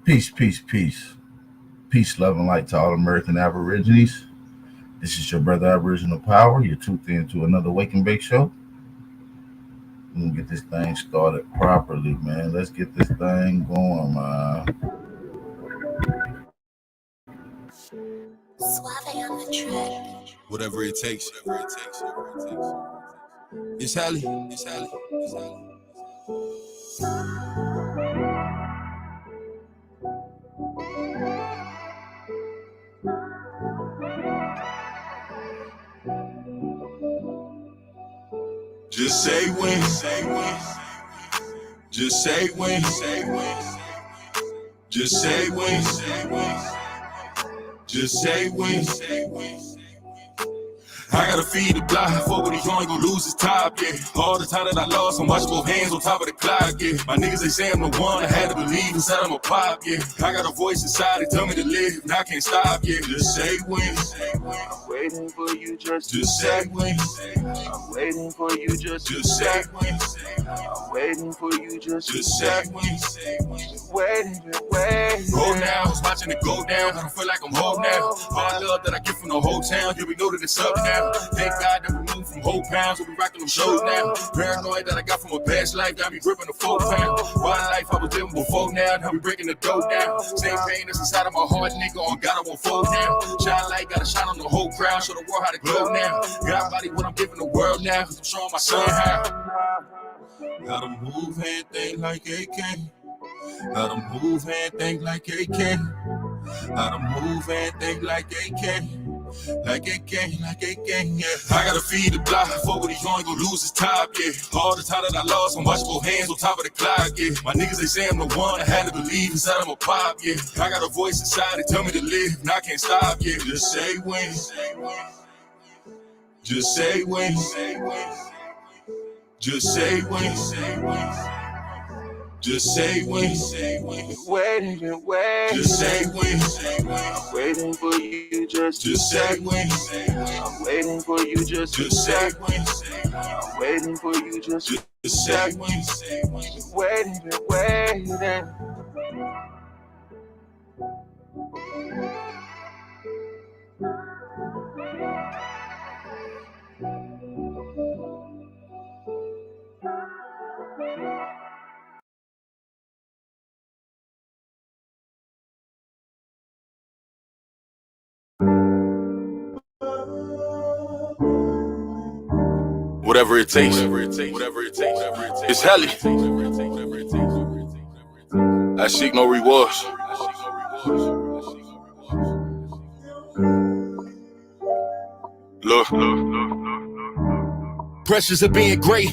Peace, peace, peace. Peace, love, and light to all American Aborigines. This is your brother Aboriginal Power. You're tuned into another Wake and Bake show. We're going to get this thing started properly, man. Let's get this thing going, man. Suave on the track. Whatever it takes. It's Hallie. Just say when. Just say when. Just say when. Just say when. I gotta feed the block, fuck with he only gon' lose his top, yeah. All the time that I lost, I'm watching both hands on top of the clock, yeah. My niggas, they say I'm the one, I had to believe inside I'm a pop, yeah. I got a voice inside, they tell me to live, and I can't stop, yeah. Just say when. I'm waiting for you just say when. I'm waiting for you just say when. I'm waiting for you just say when. waiting. Go now, I was watching it go down, I don't feel like I'm home now. All the love that I get from the whole town, yeah, we know that it's up now. Thank God that we moved from whole pounds, so we rocking them shows now. Paranoid that I got from a past life, got me gripping the 4 pound. One life I was living before now, now we breaking the dough down. Same pain that's inside of my heart, nigga, on God I won't fold now. Shine light, gotta shine on the whole crowd, show the world how to glow now. Got body what I'm giving the world now, cause I'm showing my son how. Gotta move and think like AK. Gotta move and think like AK. Gotta move and think like AK. Like AK, yeah. I gotta feed the block, fuck with he only gon' lose his top, yeah. All the time that I lost, I'm watching both hands on top of the clock, yeah. My niggas, they say I'm the one, I had to believe inside I'm a pop, yeah. I got a voice inside, they tell me to live, and I can't stop, yeah. Just say when. Just say when. Just say when. Just say when. Waiting. Just say when. I'm waiting for you just say when. I'm waiting for you just say when. I'm waiting for you just say when. Waiting. Whatever it takes. It's Hallie. I seek no rewards. Look. Pressures of being great.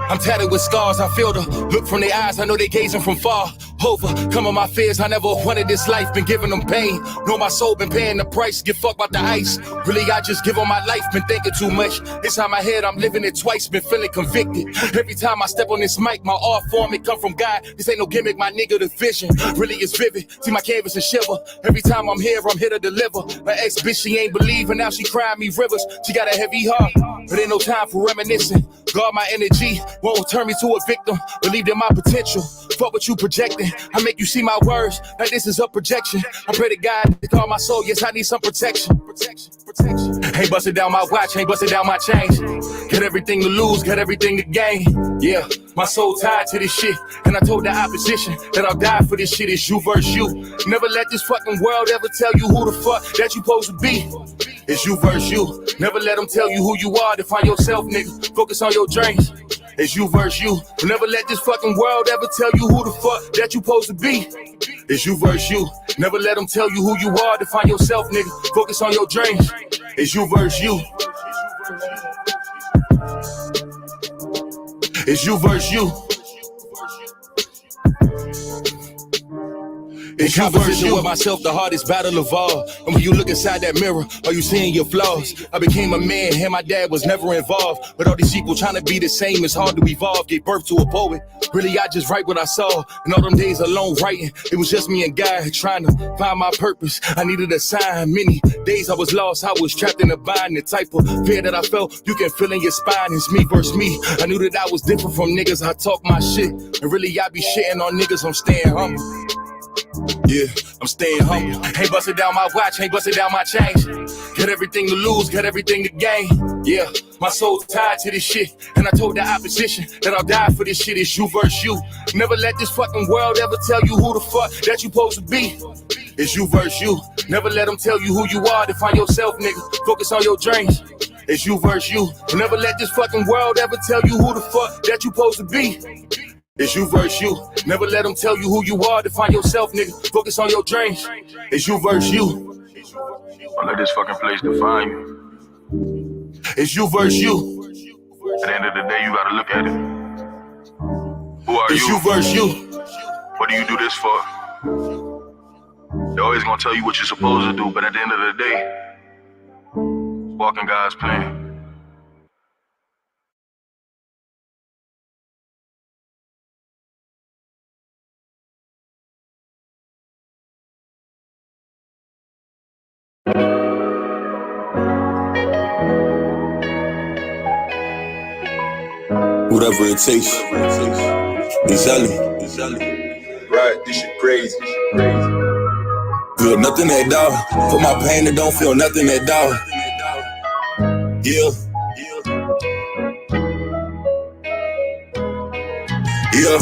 I'm tatted with scars, I feel the look from their eyes, I know they gazing from far. Overcoming my fears, I never wanted this life, been giving them pain. Know my soul been paying the price, give fuck about the ice. Really, I just give on my life, been thinking too much. Inside my head, I'm living it twice, been feeling convicted. Every time I step on this mic, my art form, it come from God. This ain't no gimmick, my nigga, the vision really is vivid. See my canvas and shiver. Every time I'm here to deliver. My ex-bitch, she ain't believing, now she crying me rivers. She got a heavy heart, but ain't no time for reminiscing. Guard my energy, won't turn me to a victim. Believed in my potential, fuck what you projecting. I make you see my words, like this is a projection. I pray to God to call my soul, yes I need some protection. Ain't busting down my watch, ain't busting down my chains. Got everything to lose, got everything to gain. Yeah, my soul tied to this shit. And I told the opposition that I'll die for this shit. It's you versus you. Never let this fucking world ever tell you who the fuck that you supposed to be. It's you versus you. Never let them tell you who you are. Define yourself, nigga. Focus on your dreams. It's you versus you. Never let this fucking world ever tell you who the fuck that you supposed to be. It's you versus you. Never let them tell you who you are. Define yourself, nigga. Focus on your dreams. It's you versus you. It's you versus you. In conversation with myself, the hardest battle of all. And when you look inside that mirror, are you seeing your flaws? I became a man, and my dad was never involved. But all these people trying to be the same, it's hard to evolve. Gave birth to a poet. Really, I just write what I saw. And all them days alone writing, it was just me and God trying to find my purpose. I needed a sign. Many days I was lost, I was trapped in a bind. The type of fear that I felt, you can feel in your spine. It's me versus me. I knew that I was different from niggas. I talk my shit. And really, I be shitting on niggas, I'm staying humble. Yeah, I'm staying humble. Ain't busting down my watch, ain't busting down my chains. Got everything to lose, got everything to gain. Yeah, my soul's tied to this shit. And I told the opposition that I'll die for this shit. It's you versus you. Never let this fucking world ever tell you who the fuck that you supposed to be. It's you versus you. Never let them tell you who you are. Define yourself, nigga. Focus on your dreams. It's you versus you. Never let this fucking world ever tell you who the fuck that you supposed to be. It's you versus you. Never let them tell you who you are. Define yourself, nigga. Focus on your dreams. It's you versus you. Don't let this fucking place define you. It's you versus you. At the end of the day, you gotta look at it. Who are It's you versus you. What do you do this for? They're always gonna tell you what you're supposed to do, but at the end of the day, walk in God's plan. Whatever it takes. Exactly. Right, this shit crazy. Feel nothing at all. For my pain, it don't feel nothing at all. Yeah. Yeah,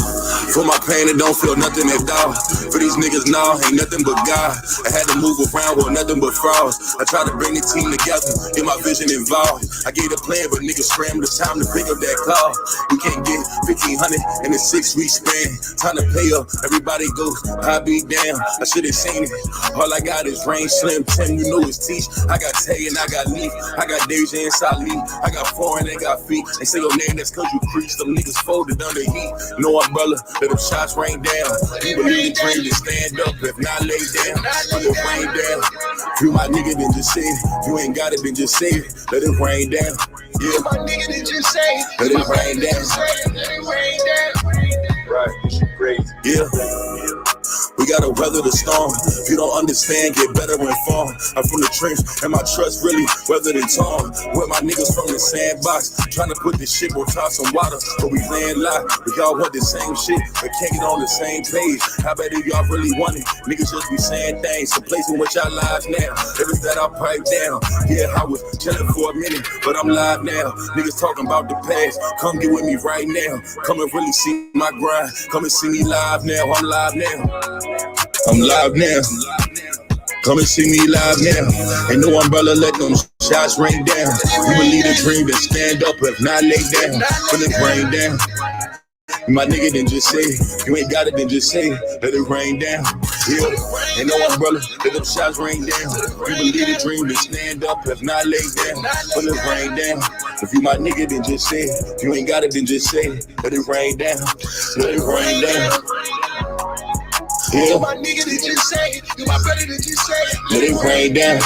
for my pain, it don't feel nothing at all. For these niggas, nah, ain't nothing but God. I had to move around with nothing but frauds. I tried to bring the team together, get my vision involved. I gave a plan, but niggas scrambled. It's time to pick up that call. We can't get 1,500 in a 6-week span. Time to pay up, everybody goes, I be damn. I should've seen it. All I got is Rain, Slim, Tim, you know it's Teach. I got Tay and I got Leaf. I got Deja and Salih. I got Foreign, they got Feet. They say your name, that's cause you preach. Them niggas folded under heat. No umbrella, let them shots rain down. You believe the dream to stand up, if not lay down. Let it rain down. If you my nigga, then just say it. If you ain't got it, then just say it. Let it rain down. Yeah, My nigga, then just say it. let it rain down. Let it rain down. Right, this shit crazy. Yeah. We gotta weather the storm. If you don't understand, get better informed. I'm from the trench, and my trust really weathered and torn. With my niggas from the sandbox, trying to put this shit on top some water, but we laying low. We all want the same shit, but can't get on the same page. How about if y'all really want it? Niggas just be saying things, replacing with y'all lives now. Every that I pipe down. Yeah, I was chilling for a minute, but I'm live now. Niggas talking about the past, come get with me right now. Come and really see my grind. Come and see me live now. I'm live now. I'm live now. Come and see me live now. Ain't no umbrella, let them shots rain down. You believe the dream, then stand up, if not lay down. Let it rain down. My nigga, then just say it. You ain't got it, then just say it. Let it rain down. Yeah. Ain't no umbrella, let them shots rain down. You believe the dream, then stand up, if not lay down. Let it rain down. If you my nigga, then just say it. If you ain't got it, then just say it. Let it rain down. Let it rain down. Yeah. My nigga, then just say it. You my brother, then just say it. Let it rain down.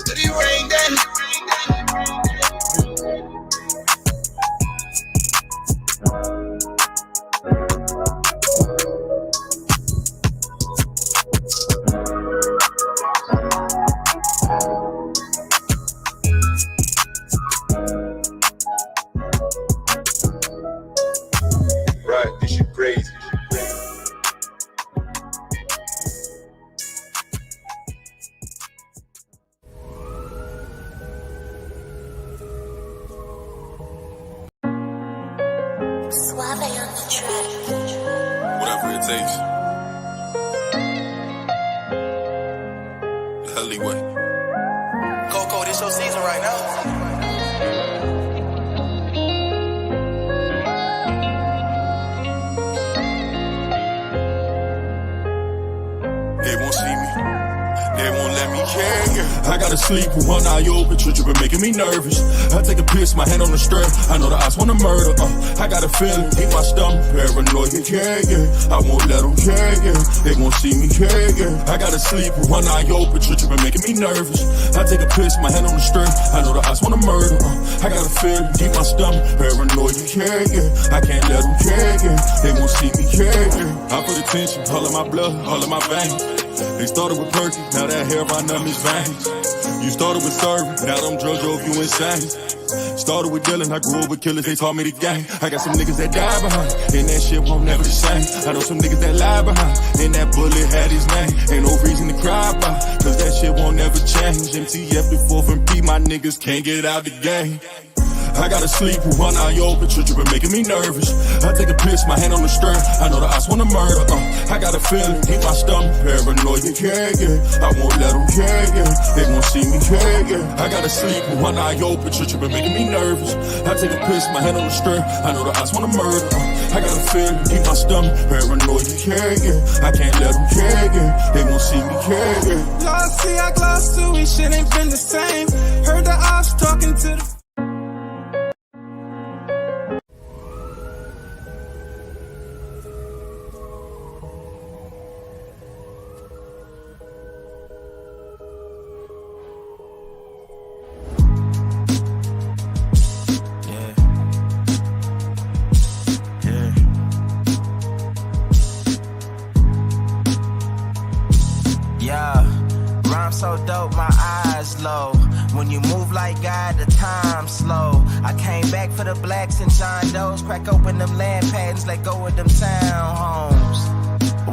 Let it rain down. Right, this shit crazy. Suave on the track. Whatever it takes. The Helly way. Coco, this your season right now. They won't see me. They won't let me care. I gotta sleep with one eye open. Trigger been making me nervous. I take a piss, my hand on the strap. I know the odds wanna murder. I got a feeling, keep my stomach paranoid. Yeah. I won't let them care. They won't see me care. I gotta sleep with one eye open. Trigger been making me nervous. I take a piss, my hand on the strap. I know the odds wanna murder. I got a feeling, keep my stomach paranoid. Yeah. I can't let them care. They won't see me care. I put attention, all of my blood, all of my veins. They started with perky, now that hair run up his veins. You started with serving, now them drugs drove you insane. Started with Dylan, I grew up with killers, they taught me the game. I got some niggas that die behind, and that shit won't never the same. I know some niggas that lie behind, and that bullet had his name. Ain't no reason to cry about, cause that shit won't never change. MTF the 4th and P, my niggas can't get out the game. I gotta sleep with one eye open, trippin' making me nervous. I take a piss, my hand on the stern, I know the odds wanna murder. I got a feeling, keep my stomach paranoid, yeah. I won't let them, yeah. They won't see me, yeah. I gotta sleep with one eye open, trippin' making me nervous. I take a piss, my hand on the stern, I know the odds wanna murder. I got a feeling, keep my stomach paranoid, yeah. I can't let them, yeah. They won't see me, yeah. Lost, see, I glossed too, we shit ain't been the same. Heard the ops talking to the so dope, my eyes low. When you move like God, the time slow. I came back for the blacks and John Doe's. Crack open them land patents, let go of them townhomes.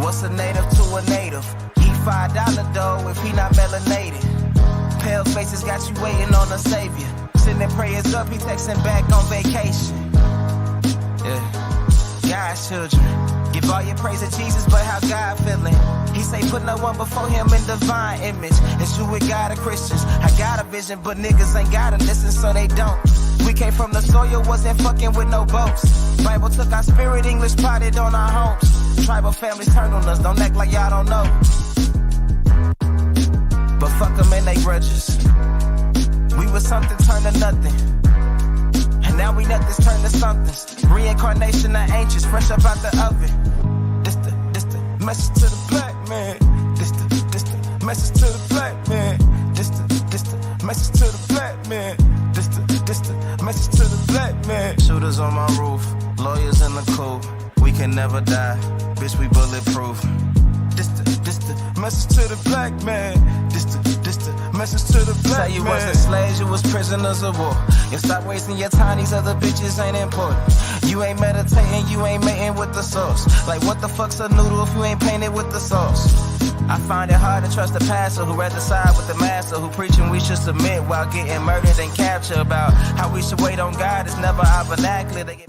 What's a native to a native? He $5 dough if he not melanated. Pale faces got you waiting on a savior. Sending prayers up, he texting back on vacation. Yeah, God's children. Give all your praise to Jesus, but how God feeling? He say put no one before him in divine image. It's you with God and Christians. I got a vision, but niggas ain't gotta listen, so they don't. We came from the soil, wasn't fucking with no boats. Bible took our spirit, English potted on our homes. Tribal families turned on us, don't act like y'all don't know. But fuck them and they grudges. We was something turned to nothing. And now we nothing's turned to somethings. Reincarnation of ancients, fresh up out the oven. This the message to the black man. This the message to the black man. This the message to the black man. This the message to the black man. Shooters on my roof, lawyers in the coop. We can never die, bitch, we bulletproof. This the message to the black man. This the message to the black man. Say you wasn't slaves, you was prisoners of war. You stop wasting your time, these other bitches ain't important. You ain't meditating, you ain't mating with the sauce. Like what the fuck's a noodle if you ain't painted with the sauce? I find it hard to trust the pastor who rather side with the master, who preaching we should submit while getting murdered and captured. About how we should wait on God, it's never our vernacular. They get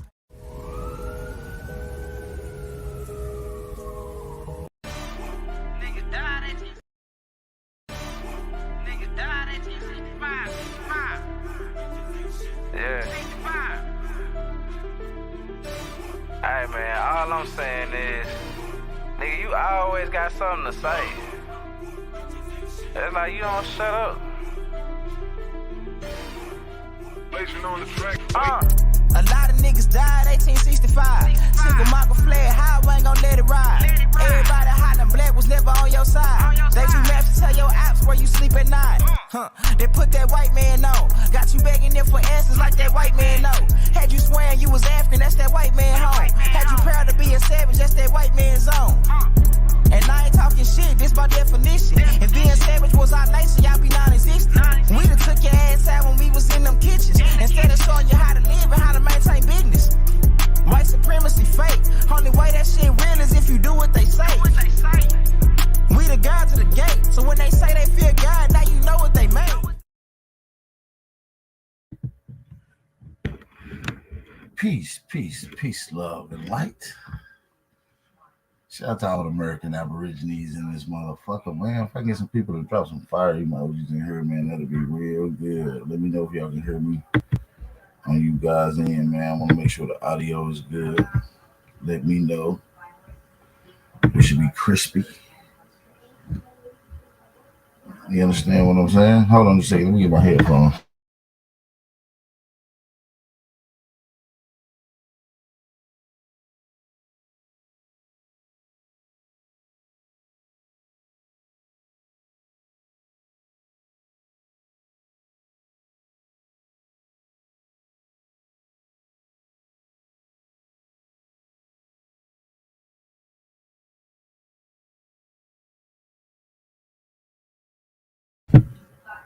Hey man, all I'm saying is, nigga, you always got something to say. It's like you don't shut up. Blazing on the track. A lot of niggas died 1865. Single Michael fled, highway ain't gon' let it ride. Everybody hollering black was never on your side. They do maps to tell your apps where you sleep at night. They put that white man on. Got you begging them for answers like that white man know. Had you swearing you was African, that's that white man home. Had you proud to be a savage, that's that white man's zone. And I ain't talking shit, this by definition. If being savage was our nature, y'all be non-existent. We done took your ass out when we was in them kitchens. Instead of showing you how to live and how to maintain business. White supremacy fake. Only way that shit real is if you do what they say. We the guards of the gate, so when they say they fear God, now you know what they made. Peace, love, and light. Shout out to all the American Aborigines in this motherfucker, man. If I get some people to drop some fire emojis in here, man, that'll be real good. Let me know if y'all can hear me on you guys in, man. I want to make sure the audio is good. Let me know. It should be crispy. You understand what I'm saying? Hold on a second. Let me get my headphones.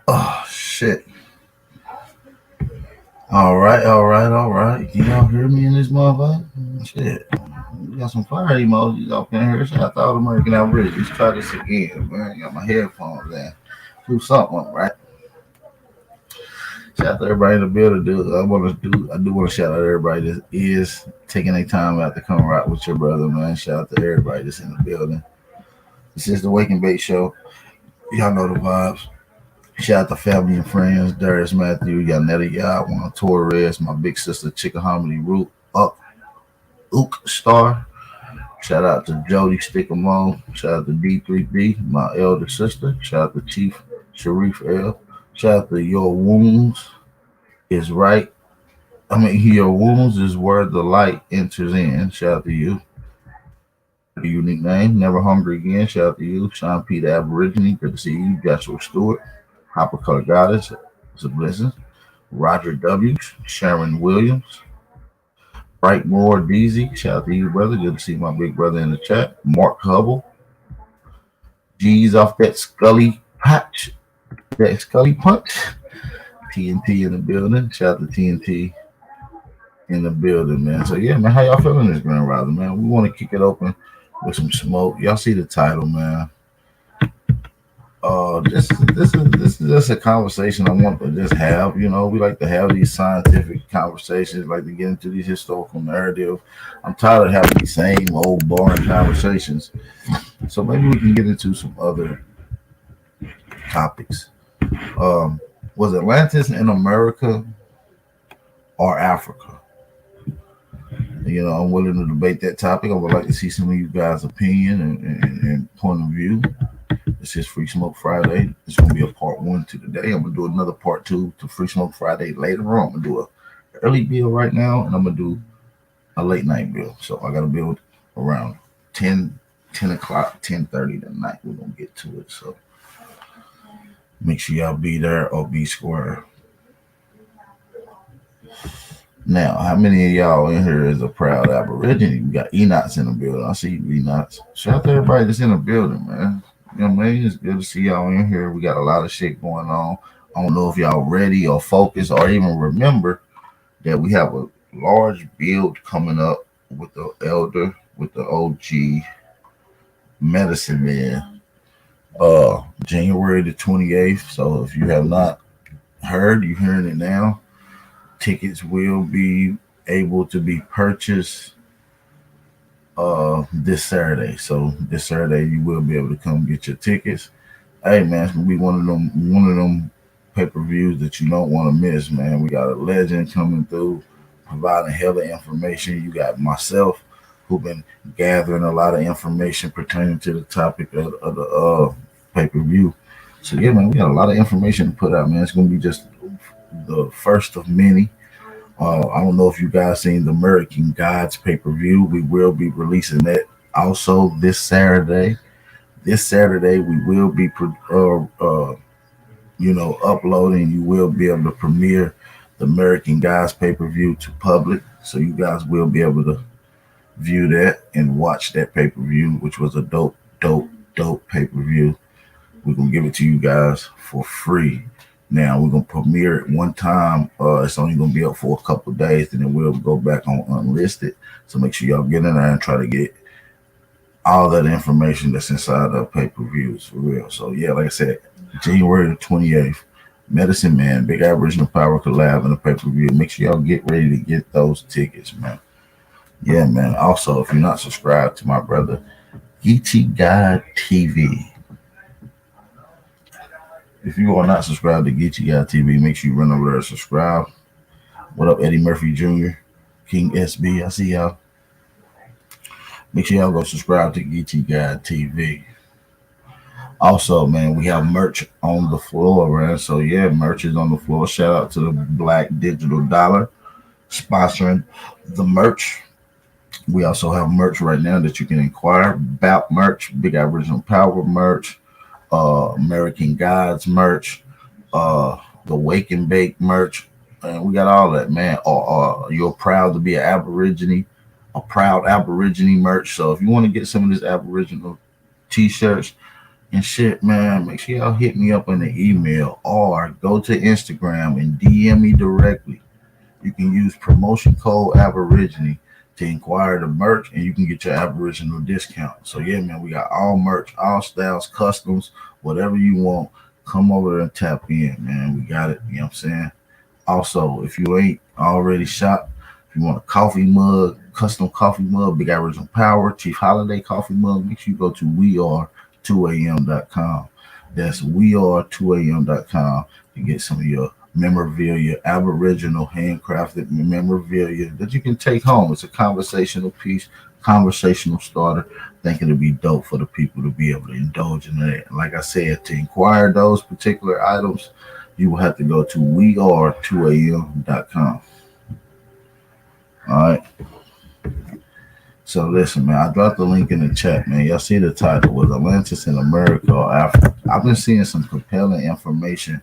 Oh, shit. All right. Can y'all hear me in this motherfucker? Shit. We got some fire emojis up in here. Shout out to all the American Average. Let's try this again, man. Got my headphones in. Do something, right? Shout out to everybody in the building. I do want to shout out everybody that is taking their time out to come rock with your brother, man. Shout out to everybody that's in the building. This is the Wake and Bake Show. Y'all know the vibes. Shout out to family and friends. Darius Matthew, you got Nettie Yah, Juan Torres, my big sister Chickahominy Root, Ook Star. Shout out to Jody Stickamone. Shout out to D3B, my elder sister. Shout out to Chief Sharif L. Shout out to Your Wounds is Right. Your wounds is where the light enters in. Shout out to you. The unique name, Never Hungry Again. Shout out to you. Sean Peter Aborigine. Good to see you. Joshua Stewart. Hopper Color Goddess. It's a blessing. Roger W. Sharon Williams. Brightmore DZ. Shout out to you, brother. Good to see my big brother in the chat. Mark Hubble. G's off that Scully patch. That Scully punch. TNT in the building. Shout out to TNT in the building, man. So yeah, man, how y'all feeling this Grand Rising, man? We want to kick it open with some smoke. Y'all see the title, man. This is just a conversation I want to just have. You know, we like to have these scientific conversations, like to get into these historical narrative. I'm tired of having these same old boring conversations. So maybe we can get into some other topics. Was Atlantis in America or Africa? You know, I'm willing to debate that topic. I would like to see some of you guys' opinion and point of view. This is Free Smoke Friday. It's going to be a part 1 to today. I'm going to do another part 2 to Free Smoke Friday later on. I'm going to do an early bill right now, and I'm going to do a late night bill. So I got to build around 10 o'clock, 10:30 tonight. We're going to get to it. So make sure y'all be there or be square. Now, how many of y'all in here is a proud Aborigine? We got Enoch's in the building. I see you, Enoch's. Shout out to everybody that's in the building, man. You know what I mean? It's good to see y'all in here. We got a lot of shit going on. I don't know if y'all ready or focused or even remember that we have a large build coming up with the elder, with the OG medicine man. January the 28th. So if you have not heard, you're hearing it now. Tickets will be able to be purchased this Saturday. So this Saturday you will be able to come get your tickets. Hey man, it's gonna be one of them pay-per-views that you don't want to miss, man. We got a legend coming through, providing hella information. You got myself, who've been gathering a lot of information pertaining to the topic of the pay-per-view. So yeah, man, we got a lot of information to put out, man. It's gonna be just the first of many. I don't know if you guys seen the American Gods pay-per-view. We will be releasing that also this Saturday. This Saturday we will be uploading. You will be able to premiere the American Gods pay-per-view to public, so you guys will be able to view that and watch that pay-per-view, which was a dope pay-per-view. We're gonna give it to you guys for free. Now we're gonna premiere it one time. It's only gonna be up for a couple of days, and then we'll go back on unlisted. So make sure y'all get in there and try to get all that information that's inside the pay-per-views for real. So yeah, like I said, January the 28th, Medicine Man, Big Aboriginal Power collab and the pay-per-view. Make sure y'all get ready to get those tickets, man. Yeah, man. Also, if you're not subscribed to my brother, Geechee God TV. If you are not subscribed to Geechee God TV, make sure you run over there and subscribe. What up, Eddie Murphy Jr., King SB? I see y'all. Make sure y'all go subscribe to Geechee God TV. Also, man, we have merch on the floor, man. So yeah, merch is on the floor. Shout out to the Black Digital Dollar sponsoring the merch. We also have merch right now that you can inquire about. Merch, Big Aboriginal Power merch, American Gods merch, the Wake and Bake merch, and we got all that, man. You're proud to be an Aborigine, a proud Aborigine merch. So if you want to get some of this Aboriginal t-shirts and shit, man, make sure y'all hit me up in the email or go to Instagram and DM me directly. You can use promotion code Aborigine to inquire the merch, and you can get your Aboriginal discount. So yeah, man, we got all merch, all styles, customs, whatever you want. Come over there and tap in, man. We got it. You know what I'm saying? Also, if you ain't already shopped, if you want a coffee mug, custom coffee mug, Big Aboriginal Power, Chief Holiday coffee mug, make sure you go to weare2am.com. That's weare2am.com to get some of your memorabilia, Aboriginal handcrafted memorabilia that you can take home. It's a conversational piece, conversational starter. I think it'll be dope for the people to be able to indulge in that. Like I said, to inquire those particular items, you will have to go to weare2am.com. All right. So listen, man, I dropped the link in the chat, man. Y'all see the title was Atlantis in America or Africa. I've been seeing some compelling information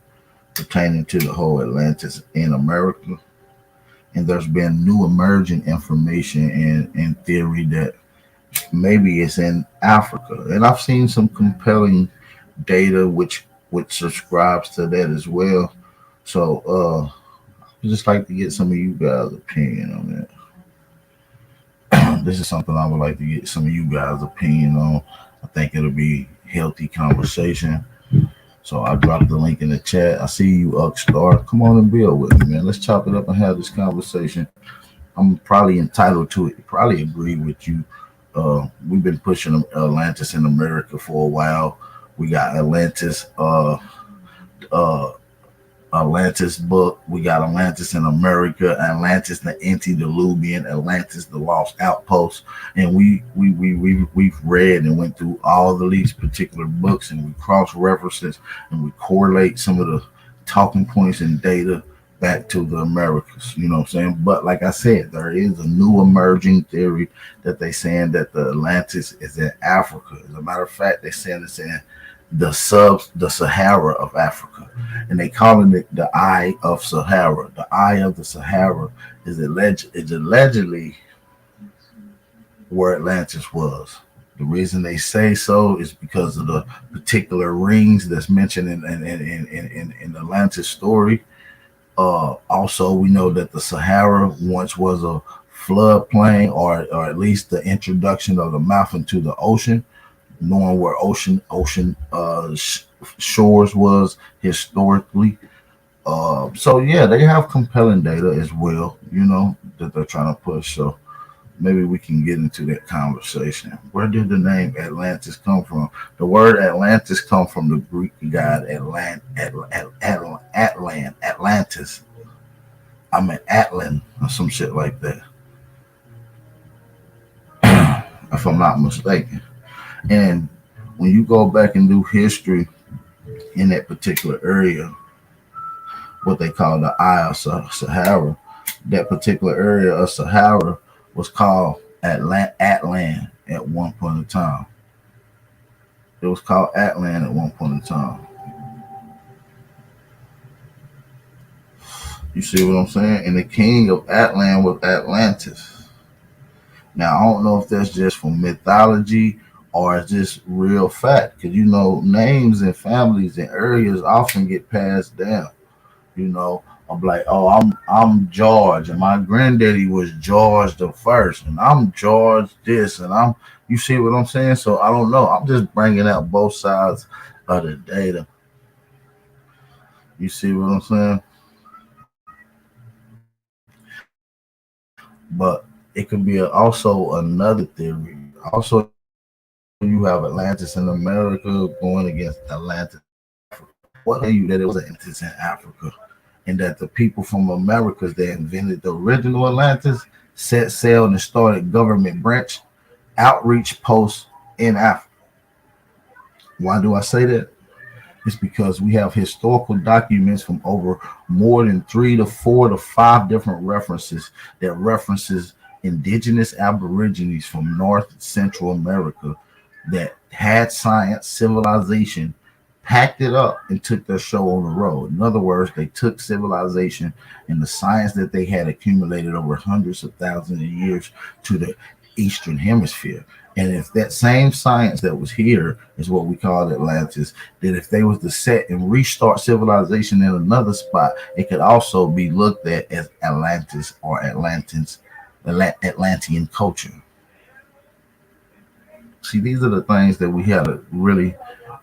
pertaining to the whole Atlantis in America. And there's been new emerging information and theory that maybe it's in Africa. And I've seen some compelling data which subscribes to that as well. So I'd just like to get some of you guys' opinion on that. This is something I would like to get some of you guys' opinion on. I think it'll be healthy conversation. So I dropped the link in the chat. I see you, Uckstar. Come on and build with me, man. Let's chop it up and have this conversation. I'm probably entitled to it. Probably agree with you. We've been pushing Atlantis in America for a while. We got Atlantis book. We got Atlantis in America, Atlantis the Antediluvian, Atlantis the Lost Outpost, and we've read and went through all of these particular books, and we cross references and we correlate some of the talking points and data back to the Americas. You know what I'm saying? But like I said, there is a new emerging theory that they saying that the Atlantis is in Africa. As a matter of fact, they saying it's in the Sahara of Africa, and they calling it the Eye of Sahara. The Eye of the Sahara is allegedly where Atlantis was. The reason they say so is because of the particular rings that's mentioned in the Atlantis story. Also, we know that the Sahara once was a floodplain, or at least the introduction of the mouth into the ocean, knowing where ocean shores was historically. So yeah, they have compelling data as well, you know, that they're trying to push. So maybe we can get into that conversation. Where did the name Atlantis come from? The word Atlantis comes from the Greek god Atlantis. I mean Atlan or some shit like that, if I'm not mistaken. And when you go back and do history in that particular area, what they call the Eye of Sahara, that particular area of Sahara was called Atlan at one point in time. It was called Atlan at one point in time. You see what I'm saying? And the king of Atlan was Atlantis. Now, I don't know if that's just from mythology or it's just real fact, because you know names and families and areas often get passed down. You know, I'm like, oh, I'm George, and my granddaddy was George the First, and I'm George this, and you see what I'm saying? So I don't know. I'm just bringing out both sides of the data. You see what I'm saying? But it could be also another theory. Also, you have Atlantis in America going against Atlantis. What are you that it was Atlantis in Africa, and that the people from Americas that invented the original Atlantis set sail and started government branch outreach posts in Africa? Why do I say that? It's because we have historical documents from over more than 3 to 4 to 5 different references that references indigenous Aborigines from North and Central America that had science, civilization, packed it up and took their show on the road. In other words, they took civilization and the science that they had accumulated over hundreds of thousands of years to the Eastern Hemisphere. And if that same science that was here is what we call Atlantis, then if they was to set and restart civilization in another spot, it could also be looked at as Atlantis or Atlantean culture. See, these are the things that we have to really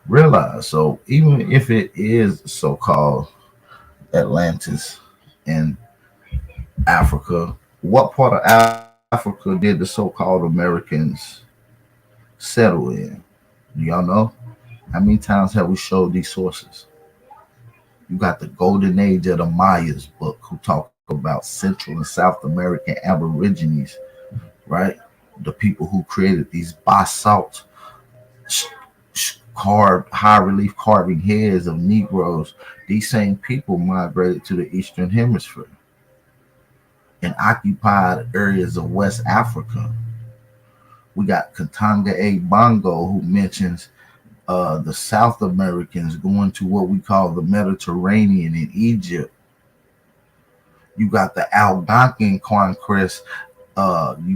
realize. So even if it is so-called Atlantis in Africa, what part of Africa did the so-called Americans settle in? Do y'all know? How many times have we showed these sources? You got the golden age of the Mayas book, who talk about Central and South American Aborigines, right? The people who created these basalt carved high relief carving heads of Negroes. These same people migrated to the Eastern Hemisphere and occupied areas of West Africa. We got Katanga A. Bongo, who mentions the South Americans going to what we call the Mediterranean in Egypt. You got the Algonquin conquest.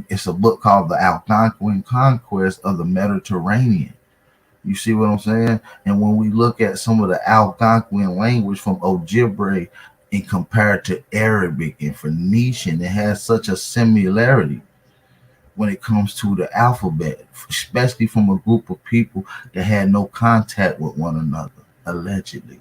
It's a book called The Algonquin Conquest of the Mediterranean. You see what I'm saying? And when we look at some of the Algonquin language from Ojibwe and compare it to Arabic and Phoenician, it has such a similarity when it comes to the alphabet, especially from a group of people that had no contact with one another, allegedly.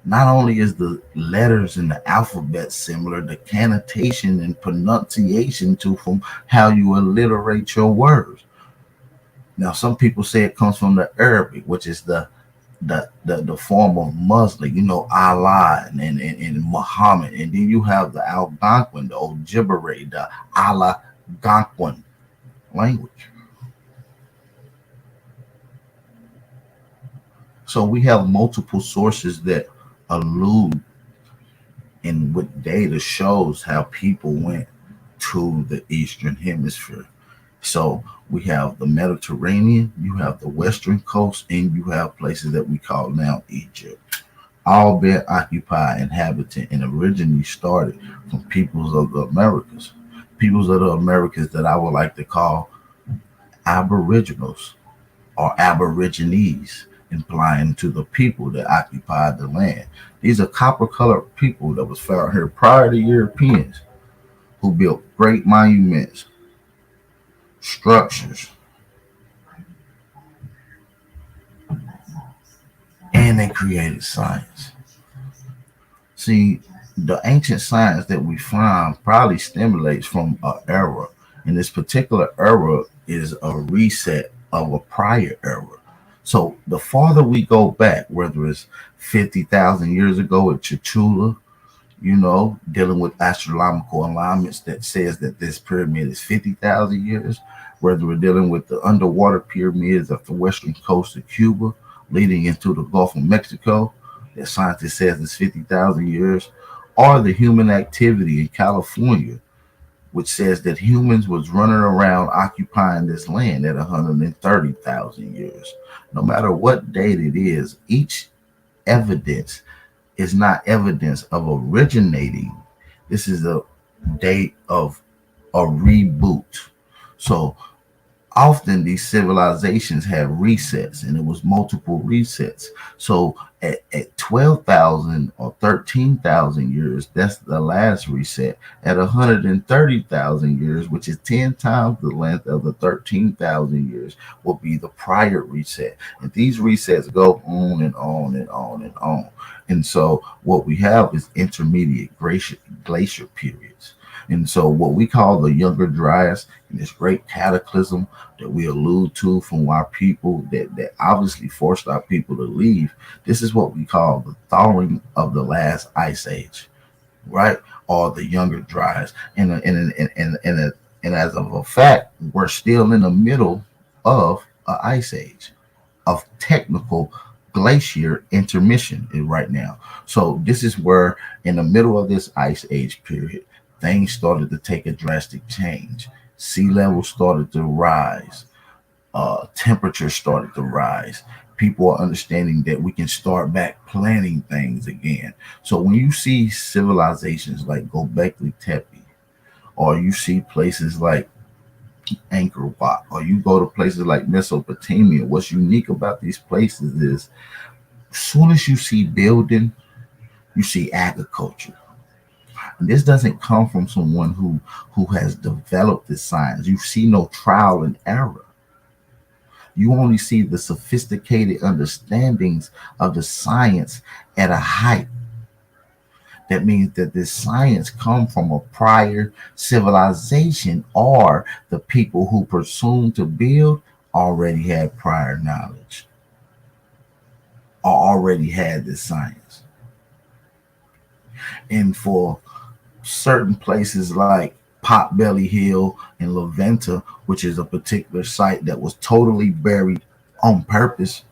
Not only is the letters in the alphabet similar, the connotation and pronunciation too, from how you alliterate your words. Now, some people say it comes from the Arabic, which is the form of Muslim, Allah and Muhammad. And then you have the Algonquin, the Ojibwe, the Algonquin language. So we have multiple sources that allude and with data shows how people went to the Eastern Hemisphere. So we have the Mediterranean, you have the Western coast, and you have places that we call now Egypt. All been occupied, inhabited, and originally started from peoples of the Americas. Peoples of the Americas that I would like to call Aboriginals or Aborigines, implying to the people that occupied the land. These are copper-colored people that was found here prior to Europeans, who built great monuments, structures, and they created science. See, the ancient science that we find probably stimulates from an era, and this particular era is a reset of a prior era. So the farther we go back, whether it's 50,000 years ago at Chicxulub, dealing with astronomical alignments that says that this pyramid is 50,000 years, whether we're dealing with the underwater pyramids of the western coast of Cuba, leading into the Gulf of Mexico, that scientists says is 50,000 years, or the human activity in California, which says that humans was running around occupying this land at 130,000 years. No matter what date it is, each evidence is not evidence of originating. This is a date of a reboot. So often these civilizations have resets, and it was multiple resets. So at 12,000 or 13,000 years, that's the last reset. At 130,000 years, which is 10 times the length of the 13,000 years, will be the prior reset. And these resets go on and on and on and on. And so what we have is intermediate glacier periods. And so what we call the Younger Dryas, and this great cataclysm that we allude to from our people that obviously forced our people to leave, this is what we call the thawing of the last ice age, right? Or the Younger Dryas. And as of a fact, we're still in the middle of an ice age, of technical glacier intermission right now. So this is where in the middle of this ice age period, things started to take a drastic change. Sea level started to rise. Temperature started to rise. People are understanding that we can start back planning things again. So when you see civilizations like Gobekli Tepe, or you see places like Angkor Wat, or you go to places like Mesopotamia. What's unique about these places is, as soon as you see building, you see agriculture. And this doesn't come from someone who has developed this science. You see no trial and error. You only see the sophisticated understandings of the science at a height. That means that this science come from a prior civilization, or the people who presumed to build already had prior knowledge or already had this science. And for certain places like Potbelly Hill and La Venta, which is a particular site that was totally buried on purpose,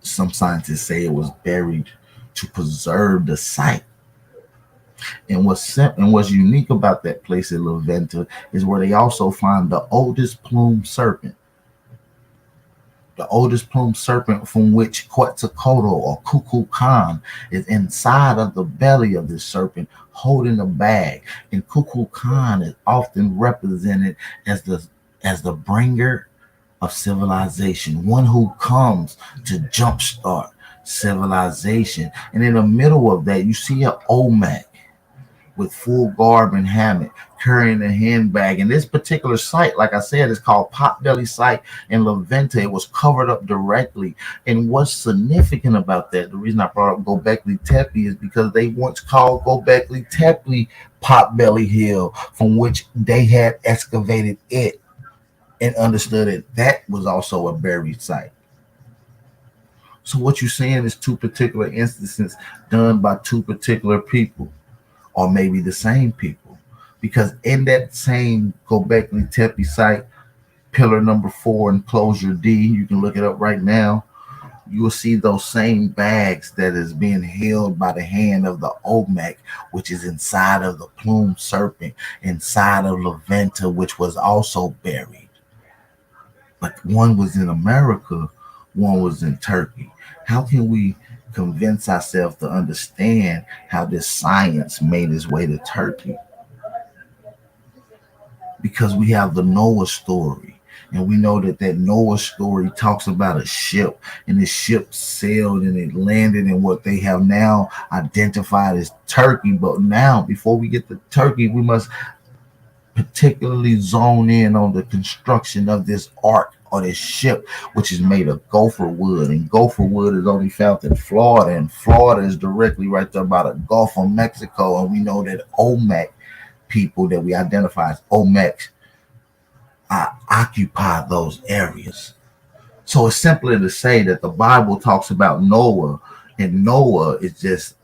some scientists say it was buried to preserve the site. And what's unique about that place in La Venta is where they also find the oldest plumed serpent. The oldest plumed serpent, from which Quetzalcoatl or Kukulkan Khan is inside of the belly of this serpent holding a bag. And Kukulkan Khan is often represented as the bringer of civilization, one who comes to jumpstart civilization. And in the middle of that, you see an Olmec with full garb and hammock, carrying a handbag. And this particular site, like I said, is called Potbelly Site in La Venta. It was covered up directly. And what's significant about that, the reason I brought up Gobekli Tepe, is because they once called Gobekli Tepe Potbelly Hill, from which they had excavated it and understood it. That was also a buried site. So what you're saying is two particular instances done by two particular people, or maybe the same people, because in that same Gobekli Tepe site, pillar number 4 enclosure D, you can look it up right now, you will see those same bags that is being held by the hand of the Olmec, which is inside of the plumed serpent, inside of La Venta, which was also buried. But one was in America, one was in Turkey. How can we convince ourselves to understand how this science made its way to Turkey? Because we have the Noah story, and we know that Noah story talks about a ship, and the ship sailed and it landed in what they have now identified as Turkey. But now, before we get to Turkey, we must particularly zone in on the construction of this ark, or this ship, which is made of gopher wood. And gopher wood is only found in Florida, and Florida is directly right there by the Gulf of Mexico. And we know that Olmec people that we identify as Olmecs occupy those areas. So it's simpler to say that the Bible talks about Noah, and Noah is just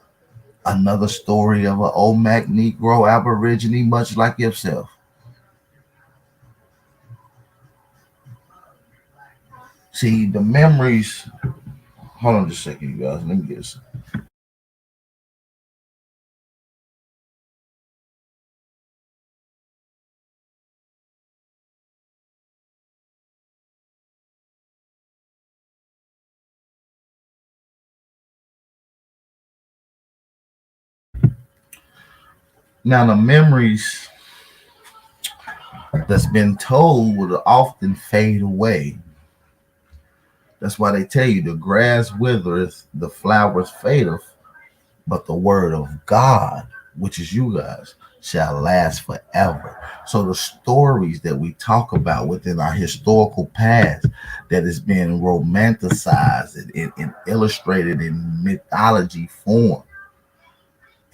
another story of an Olmec Negro Aborigine, much like yourself. See, the memories. Hold on just a second, you guys. Let me get this. Now, the memories that's been told will often fade away. That's why they tell you the grass withereth, the flowers fadeth, but the word of God, which is you guys, shall last forever. So the stories that we talk about within our historical past that is being romanticized and illustrated in mythology form,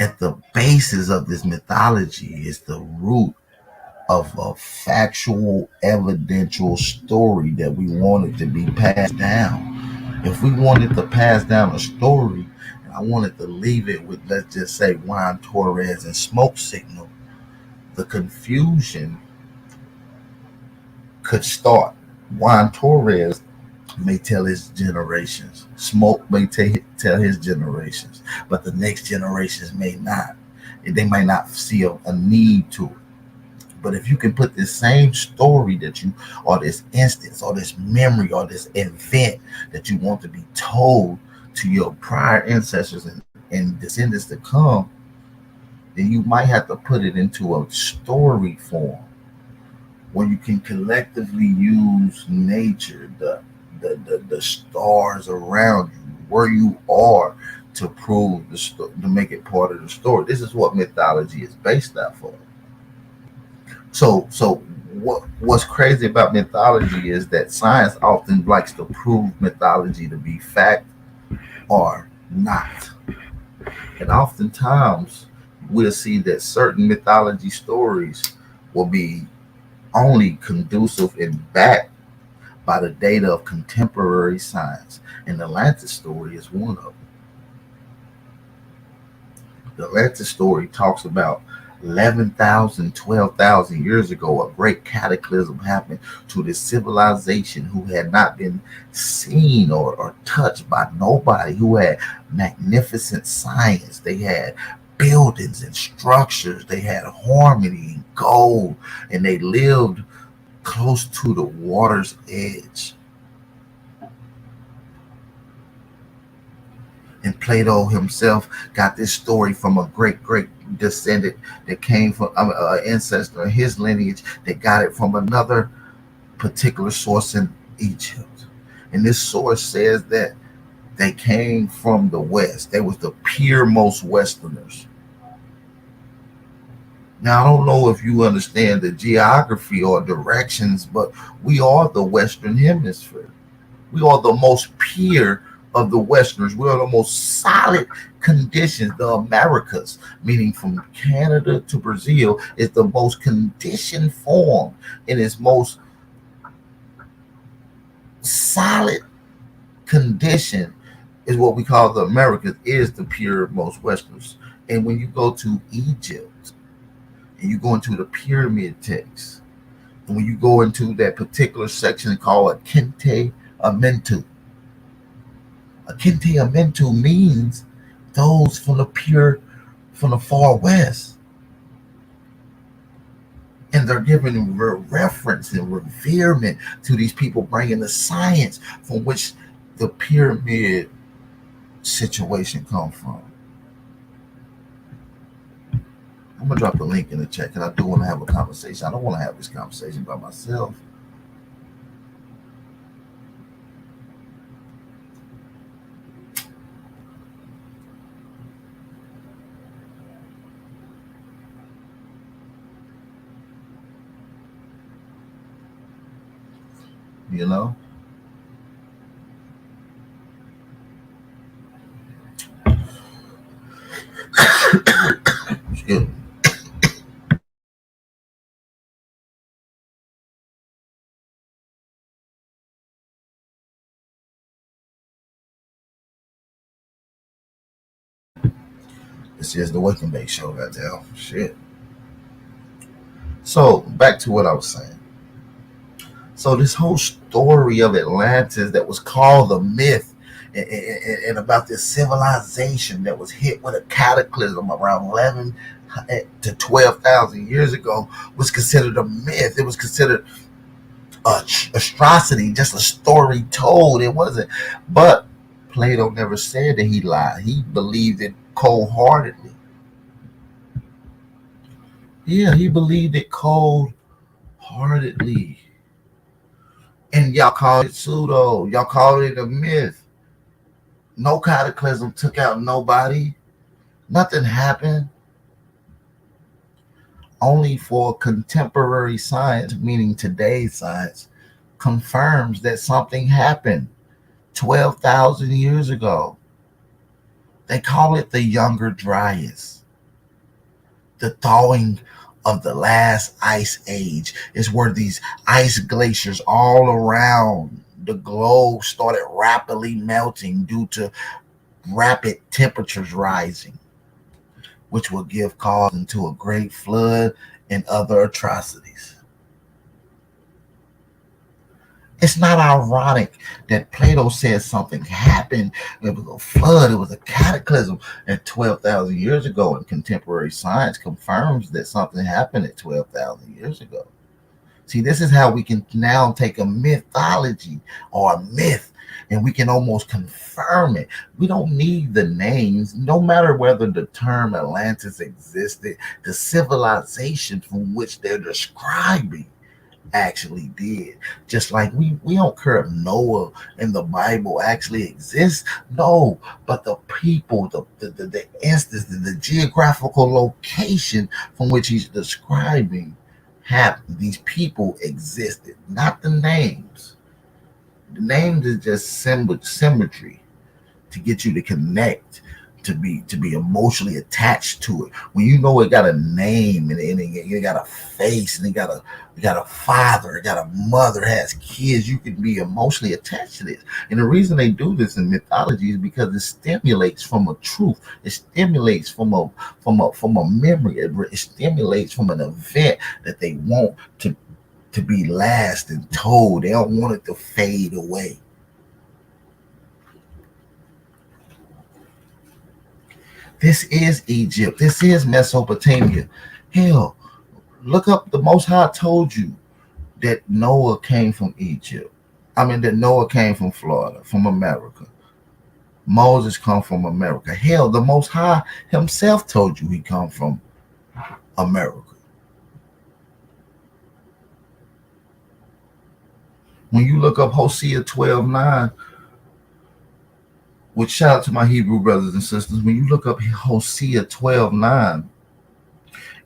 at the basis of this mythology is the root of a factual, evidential story that we wanted to be passed down. If we wanted to pass down a story, and I wanted to leave it with, let's just say, Juan Torres and Smoke Signal, the confusion could start. Juan Torres may tell his generations. Smoke may tell his generations, but the next generations may not. They might not see a need to it. But if you can put this same story that you, or this instance, or this memory, or this event that you want to be told to your prior ancestors and descendants to come, then you might have to put it into a story form. where you can collectively use nature, the stars around you, where you are, to prove to make it part of the story. This is what mythology is based off of. So what's crazy about mythology is that science often likes to prove mythology to be fact or not. And oftentimes we'll see that certain mythology stories will be only conducive and backed by the data of contemporary science. And the Atlantis story is one of them. The Atlantis story talks about 11,000, 12,000 years ago, a great cataclysm happened to this civilization who had not been seen or touched by nobody, who had magnificent science. They had buildings and structures, they had harmony and gold, and they lived close to the water's edge. And Plato himself got this story from a great descendant that came from an ancestor in his lineage that got it from another particular source in Egypt. And this source says that they came from the west. They was the puremost Westerners. Now, I don't know if you understand the geography or directions, but we are the Western Hemisphere. We are the most pure of the Westerners. We are the most solid conditions. The Americas, meaning from Canada to Brazil, is the most conditioned form in its most solid condition is what we call the Americas, is the pure most Westerners. And when you go to Egypt and you go into the pyramid text, and when you go into that particular section called Akente Amentu, Akente Amentu means those from the far west. And they're giving reference and reverement to these people bringing the science from which the pyramid situation comes from. I'm gonna drop the link in the chat because I do want to have a conversation. I don't want to have this conversation by myself. You know? Excuse me. This is the Wake and Bake Show right now. Shit. So back to what I was saying. So this whole story of Atlantis that was called the myth, and about this civilization that was hit with a cataclysm around 11 to 12,000 years ago, was considered a myth. It was considered a atrocity, just a story told. It wasn't. But Plato never said that he lied. He believed it cold-heartedly. Yeah, he believed it cold-heartedly. And y'all call it pseudo. Y'all call it a myth. No cataclysm took out nobody. Nothing happened. Only for contemporary science, meaning today's science, confirms that something happened 12,000 years ago. They call it the Younger Dryas. The thawing of the last ice age is where these ice glaciers all around the globe started rapidly melting due to rapid temperatures rising, which will give cause into a great flood and other atrocities. It's not ironic that Plato says something happened. It was a flood, it was a cataclysm at 12,000 years ago, and contemporary science confirms that something happened at 12,000 years ago. See, this is how we can now take a mythology or a myth and we can almost confirm it. We don't need the names, no matter whether the term Atlantis existed, the civilization from which they're describing actually did. Just like we don't care if Noah and the Bible actually exists. No, but the people, the instance, the geographical location from which he's describing happened. These people existed, not the names. The names is just symmetry to get you to connect, to be emotionally attached to it. When you know it got a name and it got a face and it got a father, it got a mother, has kids, you can be emotionally attached to this. And the reason they do this in mythology is because it stimulates from a truth. It stimulates from a memory. It stimulates from an event that they want to be last and told. They don't want it to fade away. This is Egypt. This is Mesopotamia. Hell, look up, the Most High told you that Noah came from Egypt. I mean, that Noah came from Florida, from America. Moses come from America. Hell, the Most High himself told you he come from America. When you look up Hosea 12:9, which shout out to my Hebrew brothers and sisters, when you look up Hosea 12:9,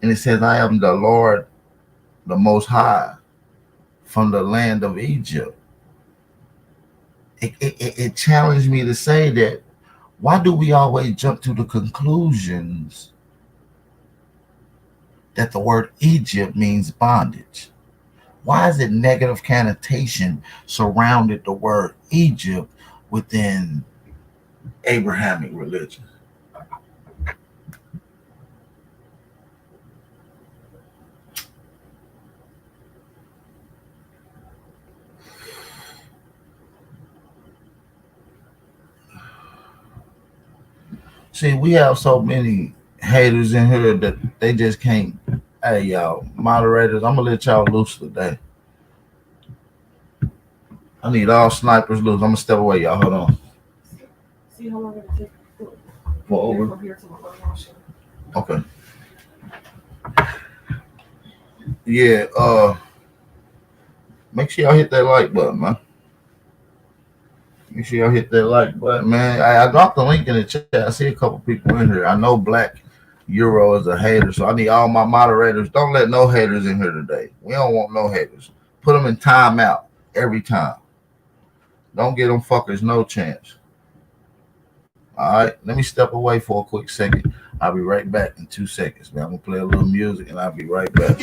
and it says, I am the Lord, the Most High, from the land of Egypt. It challenged me to say that, why do we always jump to the conclusions that the word Egypt means bondage? Why is it negative connotation surrounded the word Egypt within Abrahamic religion? See, we have so many haters in here that they just can't. Hey, y'all, moderators, I'm gonna let y'all loose today. I need all snipers loose. I'm gonna step away, y'all. Hold on. See how long it take for over from here to my okay. Yeah, make sure y'all hit that like button, man. Make sure y'all hit that like button, man. I dropped the link in the chat. I see a couple people in here. I know Black Euro is a hater, so I need all my moderators. Don't let no haters in here today. We don't want no haters. Put them in timeout every time. Don't give them fuckers no chance. All right, let me step away for a quick second. I'll be right back in 2 seconds, man. I'm gonna play a little music and I'll be right back.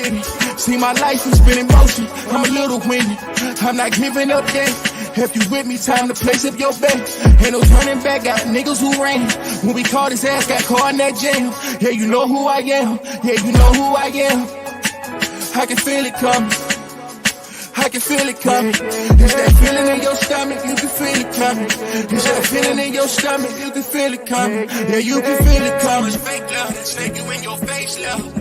See, my life has been in motion. I'm a little windy. I'm not giving up yet. If you with me, time to place up your bet. Ain't no turning back, got niggas who ran. When we caught his ass, got caught in that jam. Yeah, you know who I am. Yeah, you know who I am. I can feel it coming. I can feel it coming. It's that feeling in your stomach, you can feel it coming. It's that feeling in your stomach, you can feel it coming. Yeah, you can feel it coming. Fake love, that snake you in your face, love.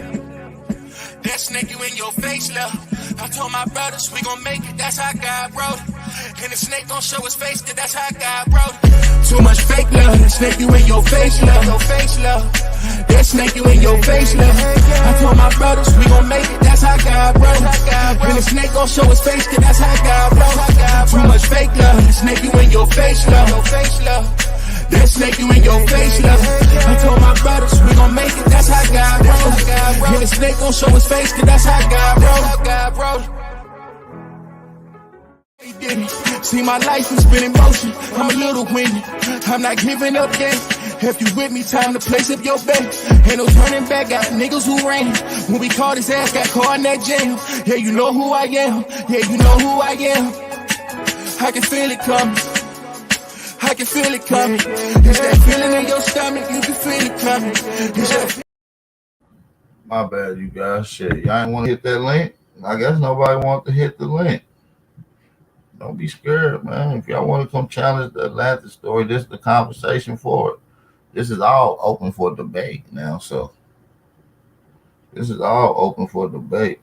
That snake you in your face, love. I told my brothers we gon' make it, that's how God wrote it. And the snake gon' show his face, cause that's how God wrote it. Too much fake love, that snake you in your face, love. Your face, love. That snake you in your face, love. I told my brothers we gon' make it, that's how God wrote it. And the snake gon' show his face, cause that's how God wrote it. Too much fake love, that snake you in your face, love. Your face, love. That snake you in your face, love. I told my brothers we gon' make it, that's how God wrote it. And the snake gon' show his face, cause that's how God wrote it. See, my life has been in motion. I'm a little windy. I'm not giving up yet. If you with me, time to place up your bet. Ain't no turning back, got niggas who ran. When we caught his ass, got caught in that jam. Yeah, you know who I am. Yeah, you know who I am. I can feel it coming. I can feel it coming. It's that feeling in your stomach, you can feel it coming. It's that. My bad, you guys. Shit, y'all ain't want to hit that link? I guess nobody want to hit the link. Don't be scared, man. If y'all want to come challenge the Atlantis story, this is the conversation for it. This is all open for debate now, so this is all open for debate.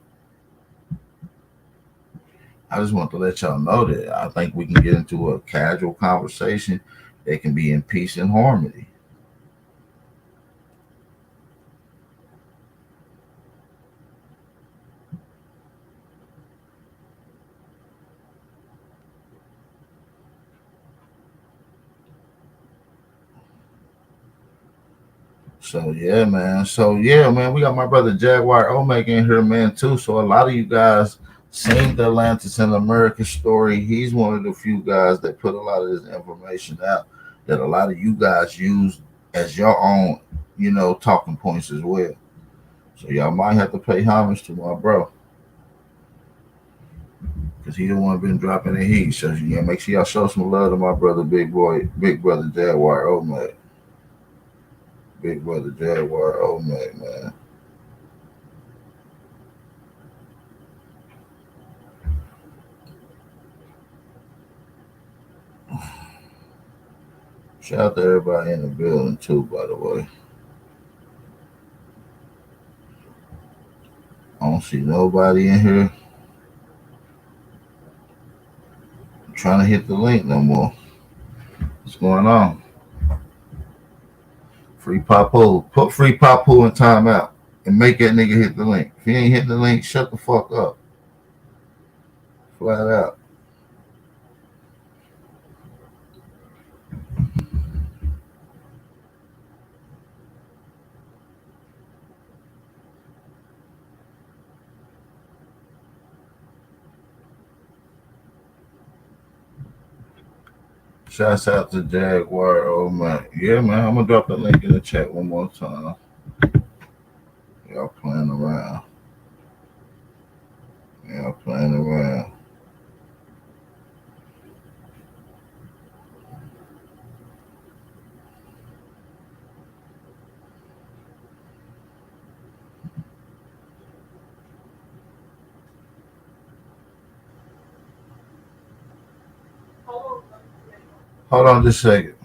I just want to let y'all know that I think we can get into a casual conversation that can be in peace and harmony. So yeah, man. So yeah, man. We got my brother Jaguar Omega in here, man, too. So a lot of you guys seen the Atlantis and America story. He's one of the few guys that put a lot of this information out that a lot of you guys use as your own, talking points as well. So y'all might have to pay homage to my bro because he the one been dropping the heat. So yeah, make sure y'all show some love to my brother, big brother Jaguar Omega, big brother Jaguar Omega, man. Shout out to everybody in the building too, by the way. I don't see nobody in here trying to hit the link no more. What's going on? Free Papu. Put Free Papu in timeout and make that nigga hit the link. If he ain't hitting the link, shut the fuck up. Flat out. Shouts out to Jaguar. Oh man. Yeah, man. I'm gonna drop the link in the chat one more time. Y'all playing around. Y'all playing around. Hold on just a second.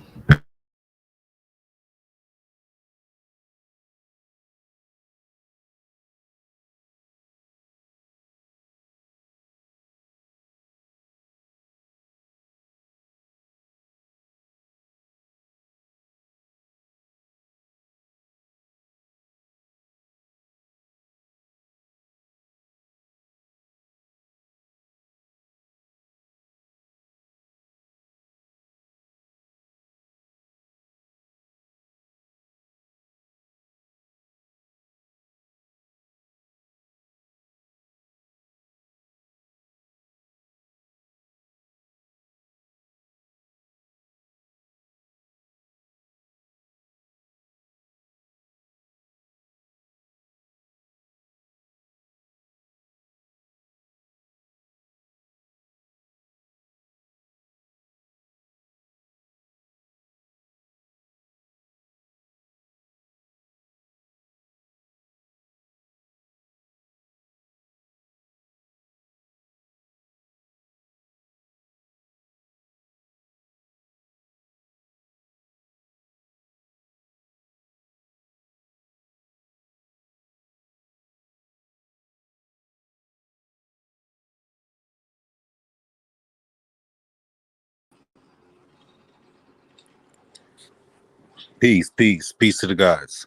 Peace, peace, peace to the gods.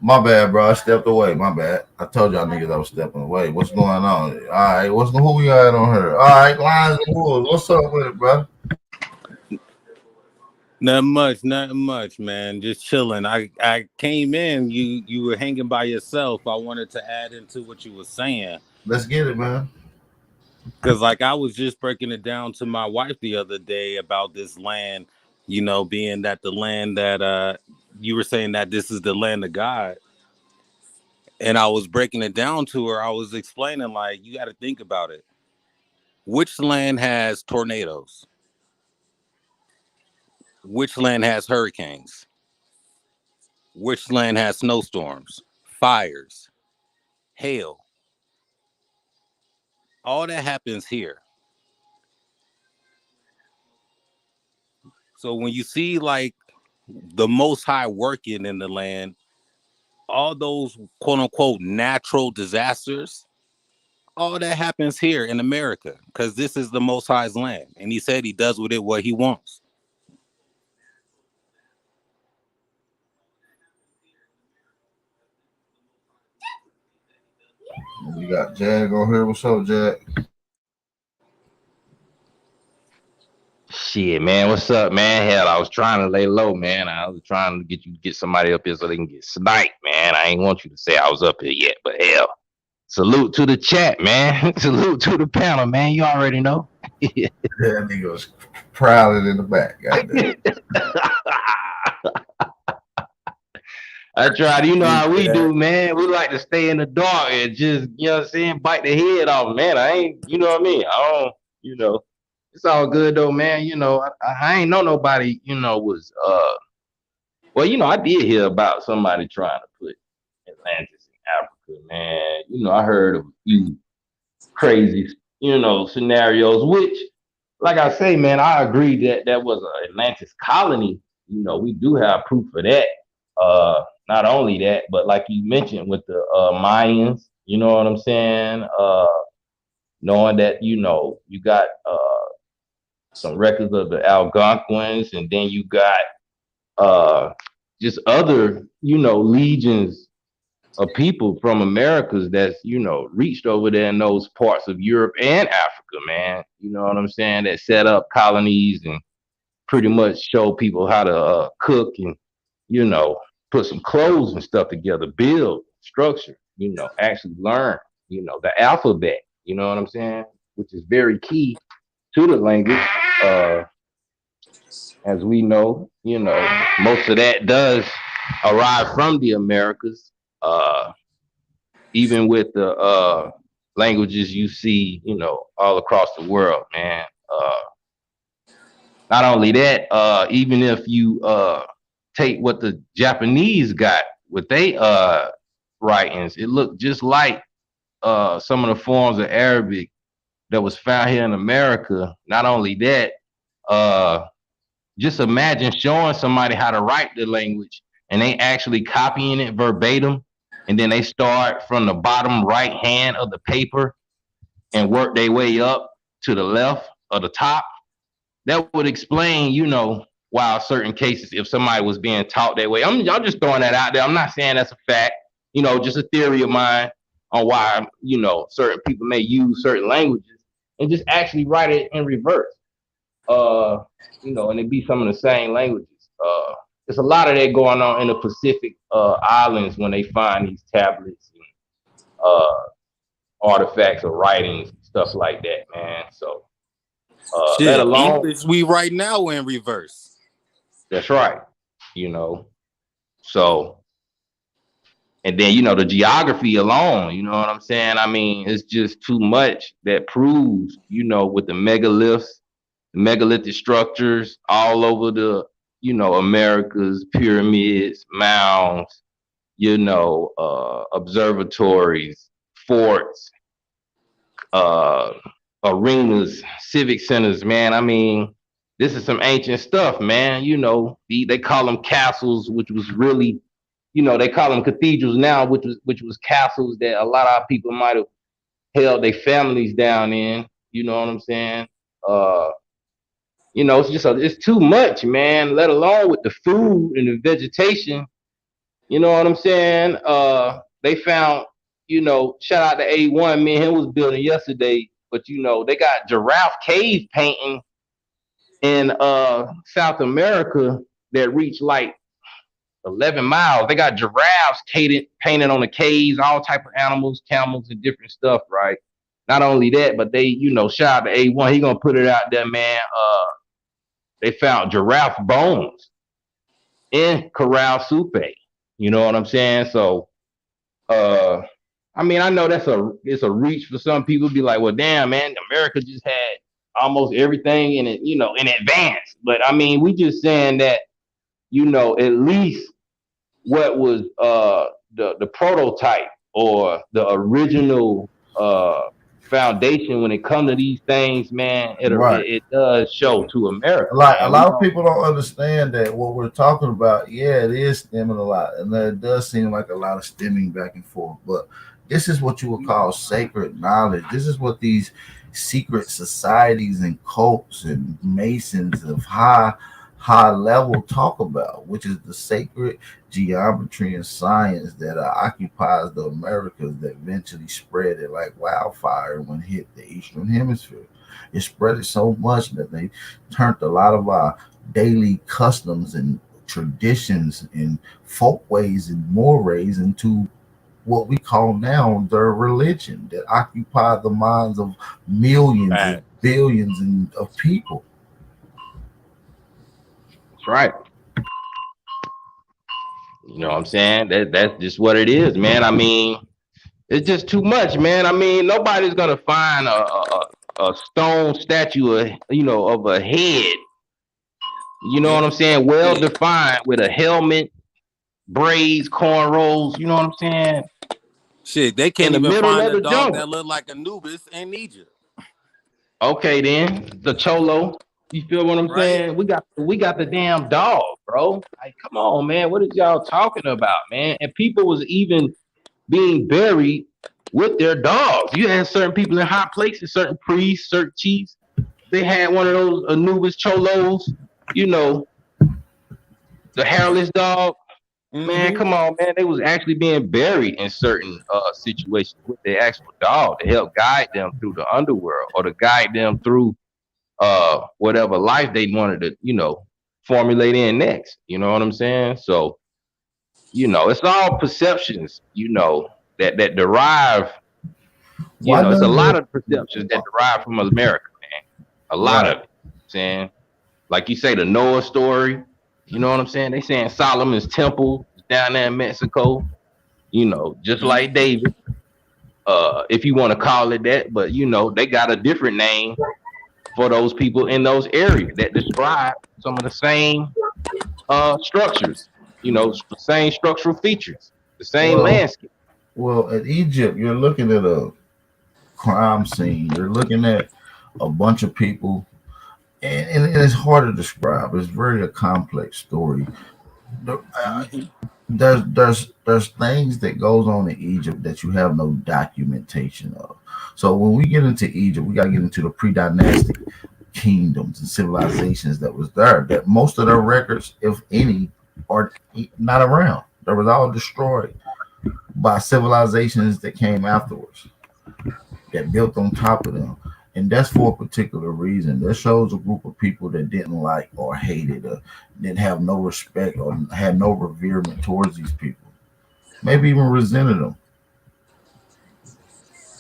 My bad, bro. I stepped away. My bad. I told y'all niggas I was stepping away. What's going on? All right. Who we got on here? All right, Lions and Wolves. What's up with it, bro? Nothing much, man. Just chilling. I came in. You were hanging by yourself. I wanted to add into what you were saying Let's get it, man. because, like, I was just breaking it down to my wife the other day about this land. Being that the land that you were saying that this is the land of God, and I was breaking it down to her. I was explaining like you got to think about it. Which land has tornadoes? Which land has hurricanes? Which land has snowstorms, fires, hail? All that happens here. So when you see like the Most High working in the land, all those quote unquote natural disasters, all that happens here in America because this is the Most High's land, and He said He does with it what He wants. We got Jag on here. What's up, Jag? Shit, man, what's up, man? Hell, I was trying to lay low, man. I was trying to get somebody up here so they can get sniped, man. I ain't want you to say I was up here yet, but hell, salute to the chat, man. Salute to the panel, man. You already know. Yeah, nigga was prowling in the back. Goddamn. I tried. You know how we do, man. We like to stay in the dark and just, you know what I'm saying, bite the head off, man. I ain't, you know what I mean? I don't, you know. It's all good though, man. You know, I ain't know nobody, you know, was well, you know, I did hear about somebody trying to put Atlantis in Africa, man. You know, I heard of a few crazy, you know, scenarios, which, like I say, man, I agree that was an Atlantis colony. You know, we do have proof of that. Not only that, but like you mentioned with the Mayans, you know what I'm saying? Knowing that, you know, you got some records of the Algonquins, and then you got just other, you know, legions of people from Americas that's, you know, reached over there in those parts of Europe and Africa, man. You know what I'm saying? That set up colonies and pretty much show people how to cook and, you know, put some clothes and stuff together, build structure, you know, actually learn, you know, the alphabet, you know what I'm saying? Which is very key to the language. As we know, you know, most of that does arrive from the Americas. Even with the languages you see, you know, all across the world, man. Not only that, even if you take what the Japanese got with their writings, it looked just like some of the forms of Arabic that was found here in America. Not only that, just imagine showing somebody how to write the language and they actually copying it verbatim, and then they start from the bottom right hand of the paper and work their way up to the left or the top. That would explain, you know, why certain cases, if somebody was being taught that way. I'm just throwing that out there. I'm not saying that's a fact, you know, just a theory of mine on why, you know, certain people may use certain languages and just actually write it in reverse. You know, and it be some of the same languages. There's a lot of that going on in the Pacific Islands when they find these tablets and artifacts or writings and stuff like that, man. So let alone English, we right now in reverse. That's right. You know, so, and then, you know, the geography alone, you know what I'm saying? I mean, it's just too much that proves, you know, with the megaliths, the megalithic structures all over the, you know, Americas, pyramids, mounds, you know, observatories, forts, arenas, civic centers, man. I mean, this is some ancient stuff, man. You know, they call them castles, which was really, you know, they call them cathedrals now, which was castles that a lot of people might have held their families down in. You know what I'm saying? You know, it's too much, man. Let alone with the food and the vegetation. You know what I'm saying? They found, you know, shout out to A1, me and him was building yesterday, but you know, they got giraffe cave painting in South America that reach like 11 miles. They got giraffes painted on the caves, all type of animals, camels, and different stuff, right? Not only that, but they, you know, shout out to A1, he gonna put it out there, man. They found giraffe bones in Corral Supe. You know what I'm saying? So, I mean, I know it's a reach for some people. Be like, well, damn, man, America just had almost everything in it, you know, in advance. But I mean, we just saying that, you know, at least what was the prototype or the original foundation when it comes to these things, man. Right. It does show to America, A man. We lot of don't. people don't understand that what we're talking about. Yeah, it is stemming a lot, and it does seem like a lot of stemming back and forth. But this is what you would call sacred knowledge. This is what these secret societies and cults and masons of high level talk about, which is the sacred geometry and science that occupies the Americas that eventually spread it like wildfire when it hit the Eastern Hemisphere. It spread it so much that they turned a lot of our daily customs and traditions and folkways and mores into what we call now their religion that occupy the minds of millions and Right. billions of people. That's right. You know what I'm saying? That's just what it is, man. I mean, it's just too much, man. I mean, nobody's gonna find a stone statue, of a head. You know what I'm saying? Well Yeah. defined with a helmet, braids, cornrows. You know what I'm saying? Shit, they In can't the even middle find of a the dog jungle. that look like Anubis in Egypt, Okay, then the cholo. You feel what I'm right? saying? We got the damn dog, bro. Like, come on, man. What is y'all talking about, man? And people was even being buried with their dogs. You had certain people in high places, certain priests, certain chiefs. They had one of those Anubis cholos, you know, the hairless dog. Man, Mm-hmm. come on, man. They was actually being buried in certain situations with their actual dog to help guide them through the underworld or to guide them through whatever life they wanted to, formulate in next. You know what I'm saying? So, it's all perceptions, that derive, Why it's a does lot it? of perceptions that derive from America, man. A lot Right. of it. Saying, like you say, the Noah story. You know what I'm saying? They saying Solomon's temple is down there in Mexico. Just like David, if you want to call it that. But they got a different name for those people in those areas that describe some of the same structures. The same structural features, the same Well, landscape. at Egypt, you're looking at a crime scene. You're looking at a bunch of people, and it's hard to describe. It's very a complex story. The- uh, Mm-hmm. there's things that goes on in Egypt that you have no documentation of. So when we get into Egypt, we got to get into the pre-dynastic kingdoms and civilizations that was there. That most of their records, if any, are not around. They was all destroyed by civilizations that came afterwards that built on top of them. And that's for a particular reason. That shows a group of people that didn't like or hated or didn't have no respect or had no reverence towards these people. Maybe even resented them.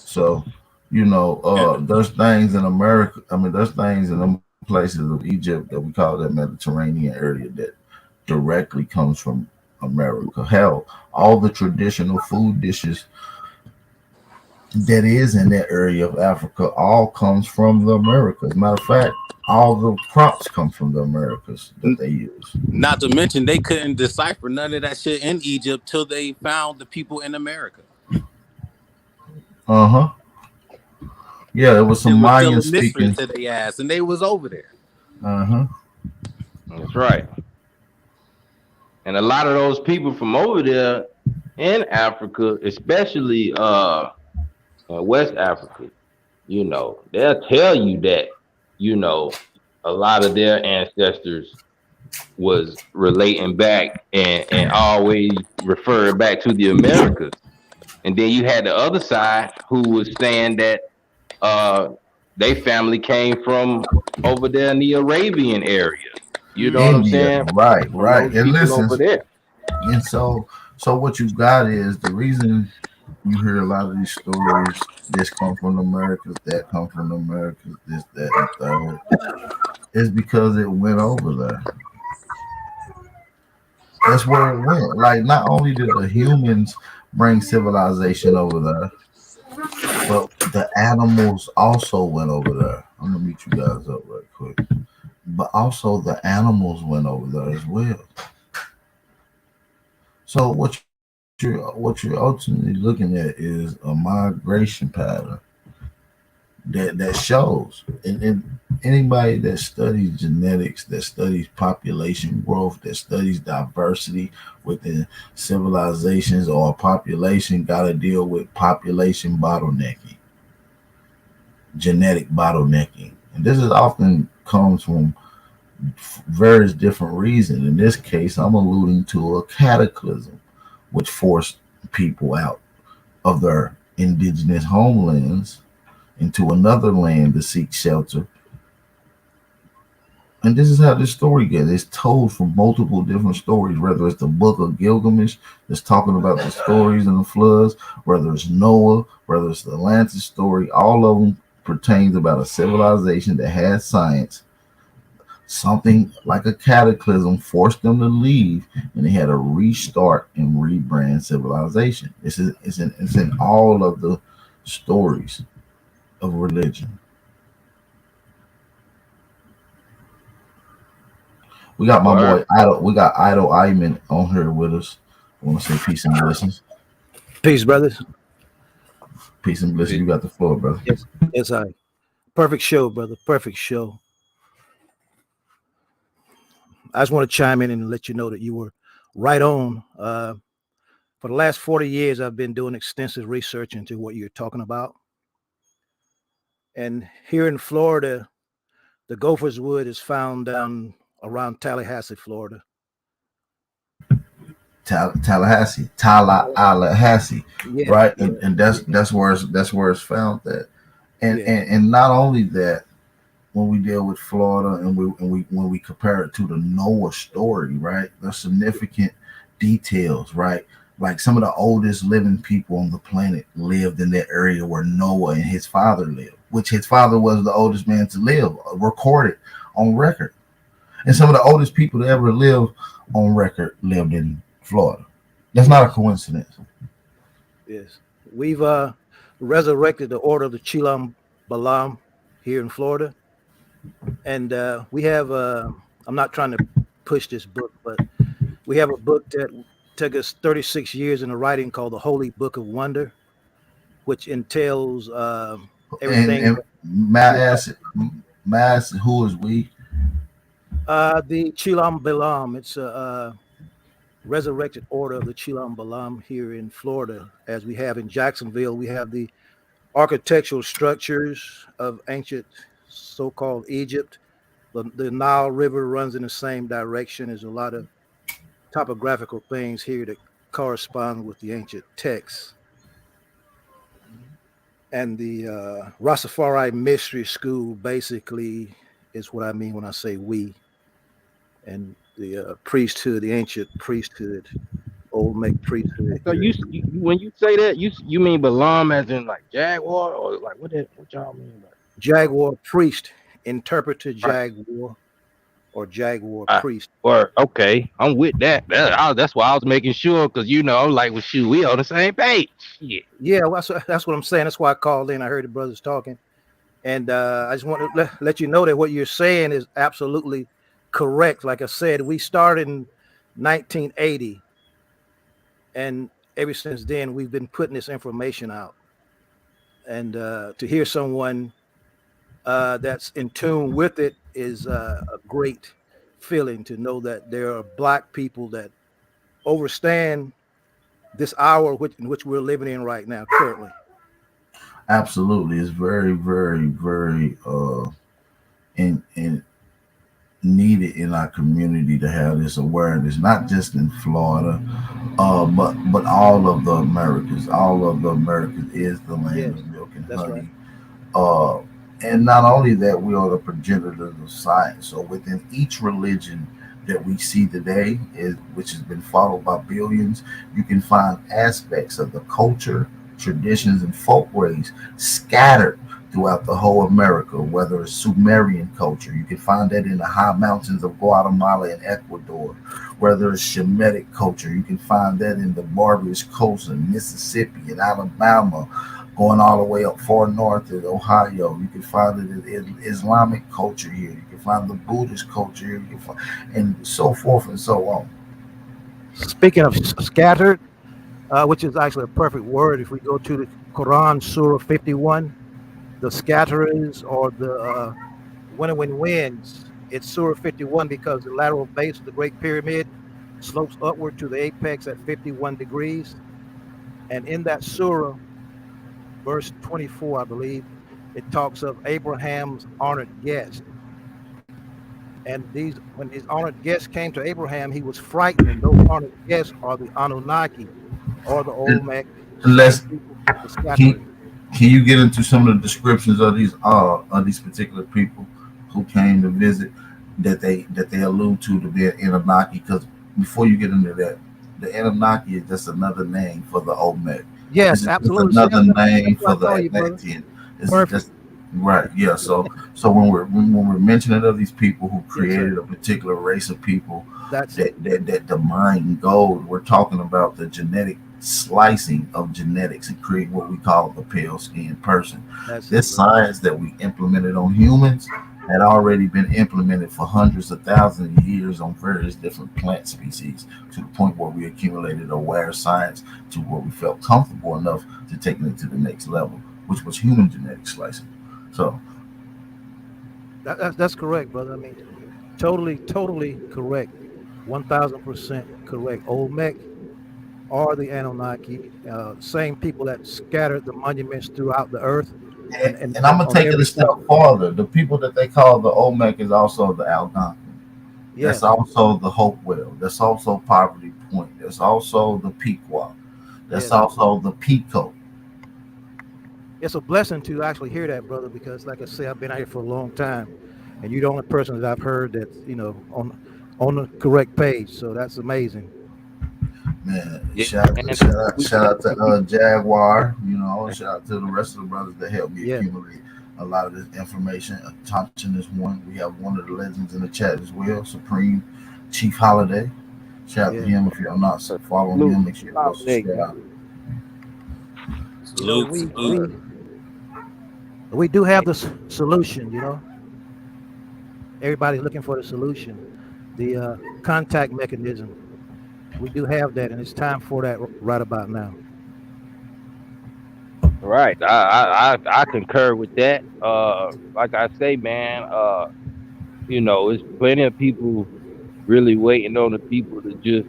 So, Yeah. there's things in America. I mean, there's things in them places of Egypt that we call that Mediterranean area that directly comes from America. Hell, all the traditional food dishes that is in that area of Africa all comes from the Americas. Matter of fact, all the crops come from the Americas that they use. Not to mention they couldn't decipher none of that shit in Egypt till they found the people in America. Uh huh. Yeah, it was some It was still Mayan a mystery speaking. to their ass, and they was over there. Uh huh. That's right. And a lot of those people from over there in Africa, especially West Africa, they'll tell you that, a lot of their ancestors was relating back and always referring back to the Americas. And then you had the other side who was saying that uh they family came from over there in the Arabian area. You know what I'm Mm-hmm. India, saying? right, From right. those And people listen, over there. and so what you got is the reason you hear a lot of these stories. This come from the Americas, that come from the Americas, this, that, and third. Is because it went over there. That's where it went. Like not only did the humans bring civilization over there, but the animals also went over there. I'm gonna meet you guys up right quick. But also the animals went over there as well. So what you're ultimately looking at is a migration pattern that shows. And anybody that studies genetics, that studies population growth, that studies diversity within civilizations or a population, got to deal with population bottlenecking, genetic bottlenecking. And this is often comes from various different reasons. In this case, I'm alluding to a cataclysm which forced people out of their indigenous homelands into another land to seek shelter. And this is how this story gets. It's told from multiple different stories, whether it's the book of Gilgamesh that's talking about the stories and the floods, whether it's Noah, whether it's the Atlantis story, all of them pertains about a civilization that had science. Something like a cataclysm forced them to leave, and they had to restart and rebrand civilization. It's in all of the stories of religion. We got my boy Idol. We got Idol Ayman on here with us. I want to say peace and blessings. Peace, brothers. Peace and blessings. You got the floor, brother. Yes, I. Perfect show, brother. Perfect show. I just want to chime in and let you know that you were right on. For the last 40 years, I've been doing extensive research into what you're talking about. And here in Florida, the Gopher's Wood is found down around Tallahassee, Florida. Tallahassee, yeah, right? Yeah. And that's where it's found at. And not only that, when we deal with Florida and when we compare it to the Noah story, right? There's significant details, right? Like some of the oldest living people on the planet lived in that area where Noah and his father lived, which his father was the oldest man to live, recorded on record. And some of the oldest people to ever live on record lived in Florida. That's not a coincidence. Yes. We've resurrected the order of the Chilam Balam here in Florida. And we have, I'm not trying to push this book, but we have a book that took us 36 years in the writing called The Holy Book of Wonder, which entails everything. And may I ask, who is we? The Chilam Balam. It's a resurrected order of the Chilam Balam here in Florida. As we have in Jacksonville, we have the architectural structures of ancient so-called Egypt. The Nile River runs in the same direction. There's a lot of topographical things here that correspond with the ancient texts. And the Rastafari Mystery School basically is what I mean when I say we. And the priesthood, the ancient priesthood, Olmec priesthood. So you when you say that, you mean Balaam as in like Jaguar, or like what y'all mean by Jaguar priest, interpreter Jaguar, or Jaguar priest. Or okay, I'm with that. That's why I was making sure, because I'm like, well, shoot, we on the same page. Yeah, well, that's what I'm saying. That's why I called in. I heard the brothers talking, and I just want to let you know that what you're saying is absolutely correct. Like I said, we started in 1980, and ever since then we've been putting this information out. And to hear someone that's in tune with it is a great feeling, to know that there are Black people that understand this hour in which we're living in right now currently. Absolutely. It's very, very, very in needed in our community to have this awareness, not just in Florida, but all of the Americas. All of the Americas is the land of milk and honey. Right. And not only that, we are the progenitors of science. So within each religion that we see today, which has been followed by billions, you can find aspects of the culture, traditions, and folk ways scattered throughout the whole America, whether it's Sumerian culture. You can find that in the high mountains of Guatemala and Ecuador. Whether it's Shemitic culture, you can find that in the Barbarous Coast in Mississippi and Alabama, going all the way up far north to Ohio. You can find it in Islamic culture here. You can find the Buddhist culture here. You can find, and so forth and so on. Speaking of scattered, which is actually a perfect word, if we go to the Quran, Surah 51, the scatterers or the winnowing winds. It's Surah 51 because the lateral base of the Great Pyramid slopes upward to the apex at 51 degrees. And in that surah, verse 24, I believe, it talks of Abraham's honored guest. And when these honored guests came to Abraham, he was frightened. And those honored guests are the Anunnaki or the Olmec, Unless same people, the scatterers. can you get into some of the descriptions of these particular people who came to visit that they allude to be an Anunnaki? Because before you get into that, the Anunnaki is just another name for the Olmec. This Yes, is just absolutely. another name That's what for I the call you, brother. Atlantean. This is Perfect. just right, yeah. So when we're mentioning of these people who Yes, created sir. a particular race of people That's it. that the mind gold, we're talking about the genetic slicing of genetics and create what we call the pale skinned person. That's it, This brother. science that we implemented on humans had already been implemented for hundreds of thousands of years on various different plant species to the point where we accumulated aware science to where we felt comfortable enough to take it to the next level, which was human genetic slicing. So That's correct, brother. I mean, totally correct. 1000% correct. Olmec are the Anunnaki, same people that scattered the monuments throughout the earth and I'm gonna on take it every a step continent. farther. The people that they call the Olmec is also the Algonquin. That's Yes, also the Hopewell. That's also Poverty Point. That's also the Pequot. That's yes. also the Pico. It's a blessing to actually hear that, brother, because like I say, I've been out here for a long time, and you're the only person that I've heard that's on the correct page. So that's amazing. Man, Yeah, man. shout out to Jaguar. Shout out to the rest of the brothers that helped me Yeah, accumulate a lot of this information. Thompson is one. We have one of the legends in the chat as well, Supreme Chief Holiday. Shout out to yeah. him. If you're not following Salute, him, make sure you go holiday, man. subscribe. You know, Salute, we salute. we do have the solution. Everybody's looking for the solution, the contact mechanism. We do have that, and it's time for that right about now. Right. I concur with that. Like I say, man, it's plenty of people really waiting on the people to just,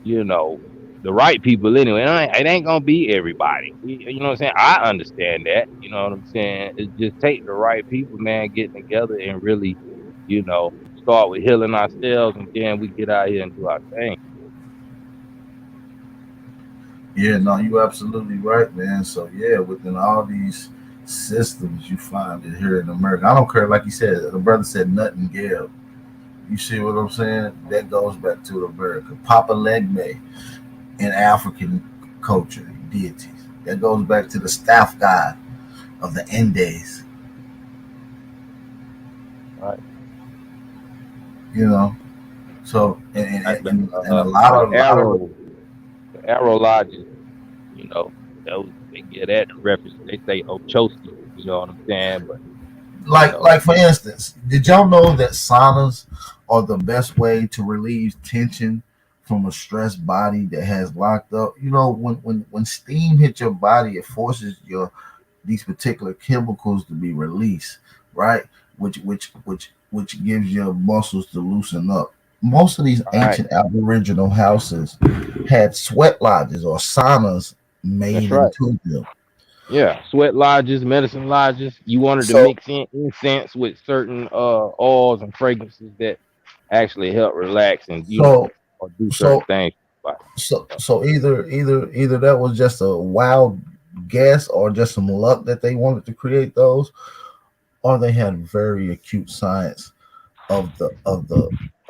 you know, the right people anyway. It ain't gonna be everybody. You know what I'm saying? I understand that. You know what I'm saying? It just take the right people, man, getting together and really, start with healing ourselves, and then we get out here and do our thing. Yeah, no, you're absolutely right, man. So yeah, within all these systems you find it here in America. I don't care, like you said, the brother said nothing Gale. You see what I'm saying? That goes back to America. Papa Legbe in African culture, deities. That goes back to the staff god of the Andes. Right. You know. So Like and a lot of the arrow lodges, they get that reference. They say Ochoski, you know what I'm saying? But like for instance, did y'all know that saunas are the best way to relieve tension from a stressed body that has locked up? When steam hits your body, it forces these particular chemicals to be released, right? Which gives your muscles to loosen up. Most of these all right, ancient Aboriginal houses had sweat lodges or saunas that's made right. into them. Yeah, sweat lodges, medicine lodges. You wanted to So mix in incense with certain oils and fragrances that actually help relax and so or do certain so things. But so either that was just a wild guess or just some luck that they wanted to create those, or they had very acute science of the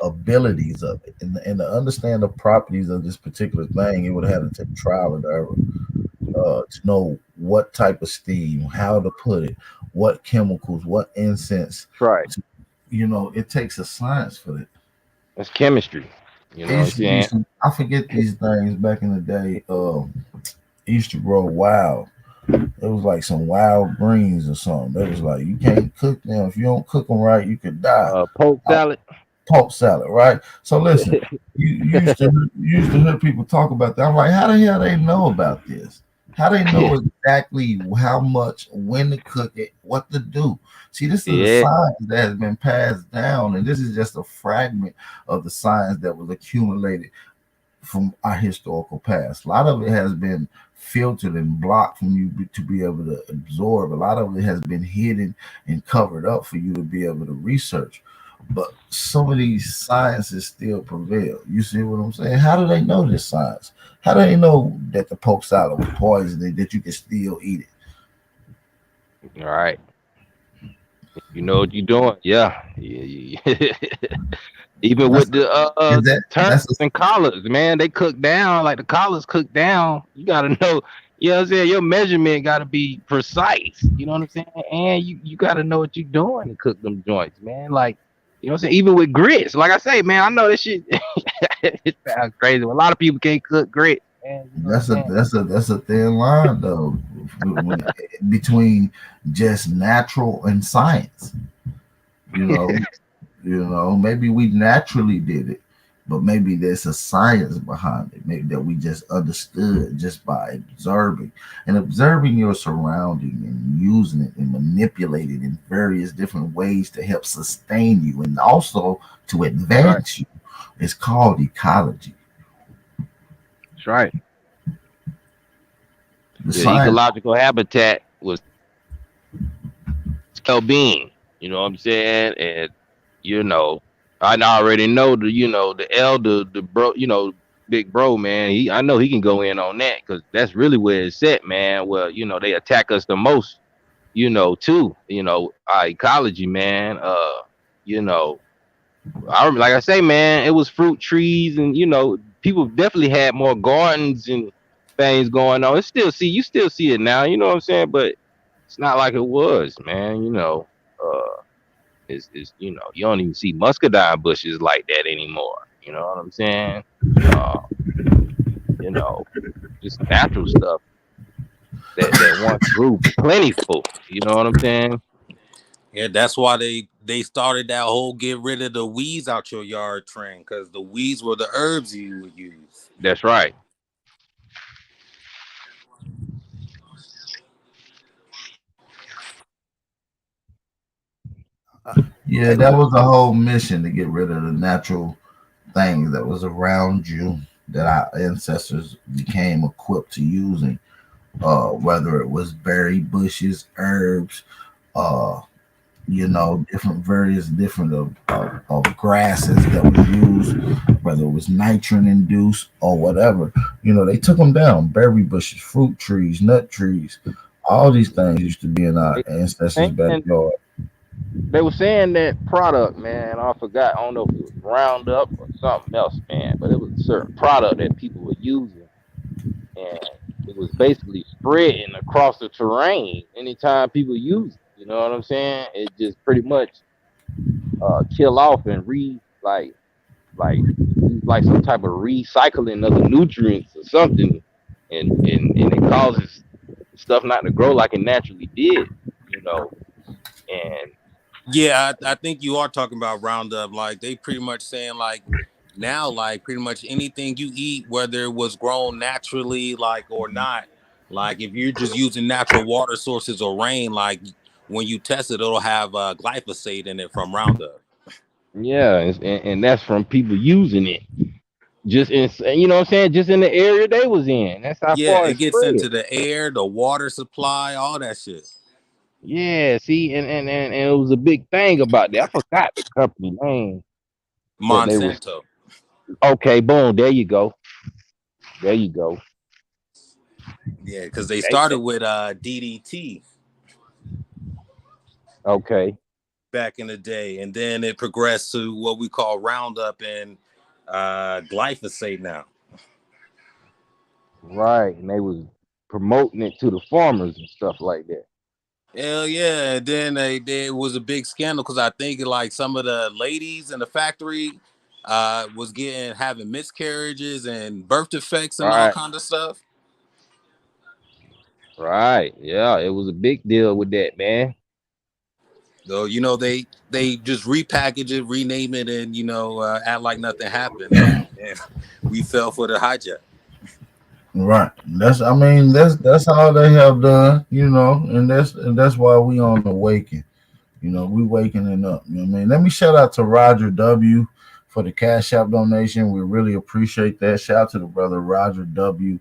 abilities of it, and to understand the properties of this particular thing, it would have had to take trial and error to know what type of steam, how to put it, what chemicals, what incense. that's right. It takes a science for it. That's chemistry. You It know what I'm used to be saying? some, I forget these things back in the day. It used to grow wild. It was like some wild greens or something. It was like you can't cook them. If you don't cook them right, you could die. Poke salad. Pork salad, right? So listen, you used to hear people talk about that. I'm like, how the hell they know about this? How they know exactly how much, when to cook it, what to do? See, this is a Yeah, science that has been passed down, and this is just a fragment of the science that was accumulated from our historical past. A lot of it has been filtered and blocked from you to be able to absorb. A lot of it has been hidden and covered up for you to be able to research. But some of these sciences still prevail. You see what I'm saying? How do they know this science? How do they know that the poke salad was poison and that you can still eat all right. You know what you're doing. Yeah. Even it? with the Is that turnips that's a, and collards, man, they cook down like the collards cook down. You gotta know, you know what I'm saying? Your measurement gotta be precise. You know what I'm saying? And you gotta know what you're doing to cook them joints, man. Like, you know what I'm saying? Even with grits, like I say, man, I know this shit it sounds crazy. A lot of people can't cook grits, man. You know what I'm saying? that's a thin line though when, between just natural and science. You know, maybe we naturally did it, but maybe there's a science behind it. Maybe that we just understood just by observing your surrounding and using it and manipulating it in various different ways to help sustain you and also to Right. advance you. It's called ecology. That's right. The The science, ecological habitat was well-being. You know what I'm saying? And you know, I already know the elder, the bro, big bro, man. I know he can go in on that because that's really where it's at, man. Well, they attack us the most, too. Our ecology, man. You know, like I say, man, it was fruit trees, and people definitely had more gardens and things going on. You still see it now. You know what I'm saying? But it's not like it was, man. Is you don't even see muscadine bushes like that anymore. You know what I'm saying? Uh, you know, just natural stuff that once grew plentiful. You know what I'm saying? Yeah, that's why they started that whole get rid of the weeds out your yard trend, because the weeds were the herbs you would use. That's right. yeah, Hey, that was the whole mission to get rid of the natural things that was around you that our ancestors became equipped to using, whether it was berry bushes, herbs, uh, different various different of grasses that was used, whether it was nitrogen induced or whatever. They took them down. Berry bushes, fruit trees, nut trees, all these things used to be in our ancestors' And backyard. they were saying that product, man. I forgot. I don't know if it was Roundup or something else, man. But it was a certain product that people were using, and it was basically spreading across the terrain anytime people use it. You know what I'm saying? It just pretty much kill off and like use like some type of recycling of the nutrients or something, and it causes stuff not to grow like it naturally did. You know, and Yeah, I think you are talking about Roundup. Like they pretty much saying like now, like pretty much anything you eat, whether it was grown naturally, like or not, like if you're just using natural water sources or rain, like when you test it, it'll have glyphosate in it from Roundup. yeah, and that's from people using it. Just in, you know what I'm saying? Just in the area they was in. That's how Yeah, far it it gets spread. into the air, the water supply, all that shit. Yeah, see, and it was a big thing about that. I forgot the company name, but they was Monsanto. okay. Boom, there you go. There you go. Yeah, because they They, started with DDT okay, back in the day, and then it progressed to what we call Roundup and glyphosate now. right, and they was promoting it to the farmers and stuff like that. Hell yeah! And then it was a big scandal because I think like some of the ladies in the factory was having miscarriages and birth defects and all Right, kind of stuff. right, yeah, it was a big deal with that, man. So they just repackage it, rename it, and act like nothing happened. And we fell for the hijack. Right. That's that's all they have done, and that's why we on the waking. We waking up. You know what I mean? Let me shout out to Roger W for the Cash App donation. We really appreciate that. Shout out to the brother Roger W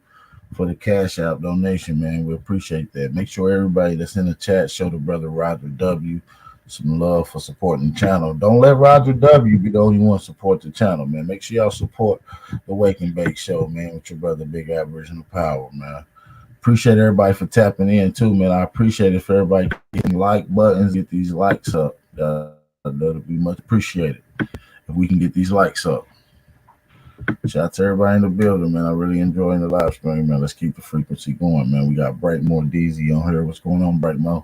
for the Cash App donation, man. We appreciate that. Make sure everybody that's in the chat show the brother Roger W some love for supporting the channel. Don't let Roger W be the only one support the channel, man. Make sure y'all support the Wake and Bake Show, man, with your brother Big Aboriginal Power, man. Appreciate everybody for tapping in too, man. I appreciate it for everybody getting like buttons, get these likes up. That'll be much appreciated if we can get these likes up. Shout out to everybody in the building, man. I really enjoying the live stream, man. Let's keep the frequency going, man. We got Brightmore DZ on here. What's going on, Brightmore?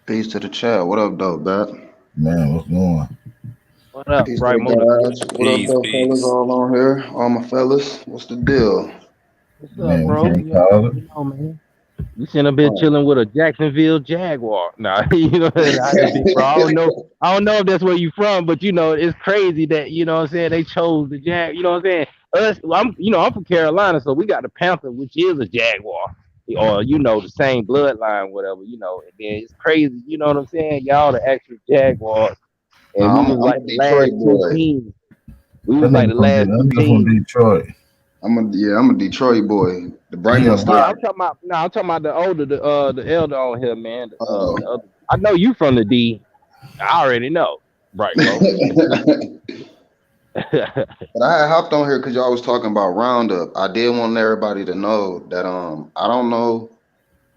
Peace to the chat. What up, though, Bat? Man, what's going? What up, Peace to right the guys. What up, Peace, though, fellas? peace. All on here. All my fellas. What's the deal? What's up, Man, bro? we can't call it. Man. We sitting up here chilling with a Jacksonville Jaguar. Nah, bro. I don't know if that's where you from, but it's crazy that what I'm saying they chose the Jag. You know what I'm saying? I'm from Carolina, so we got the Panther, which is a Jaguar, or the same bloodline, whatever. And then it's crazy. You know what I'm saying? Y'all the actual Jaguars, and we was like I'm a the last Detroit two boy. teams. We was like the last two That teams. from Detroit. I'm a Detroit boy. The Brightmore State. I'm talking about the older, the elder on here, man. The other. I know you from the D. I already know, right, bro. But I had hopped on here because y'all was talking about Roundup. I did want everybody to know that I don't know,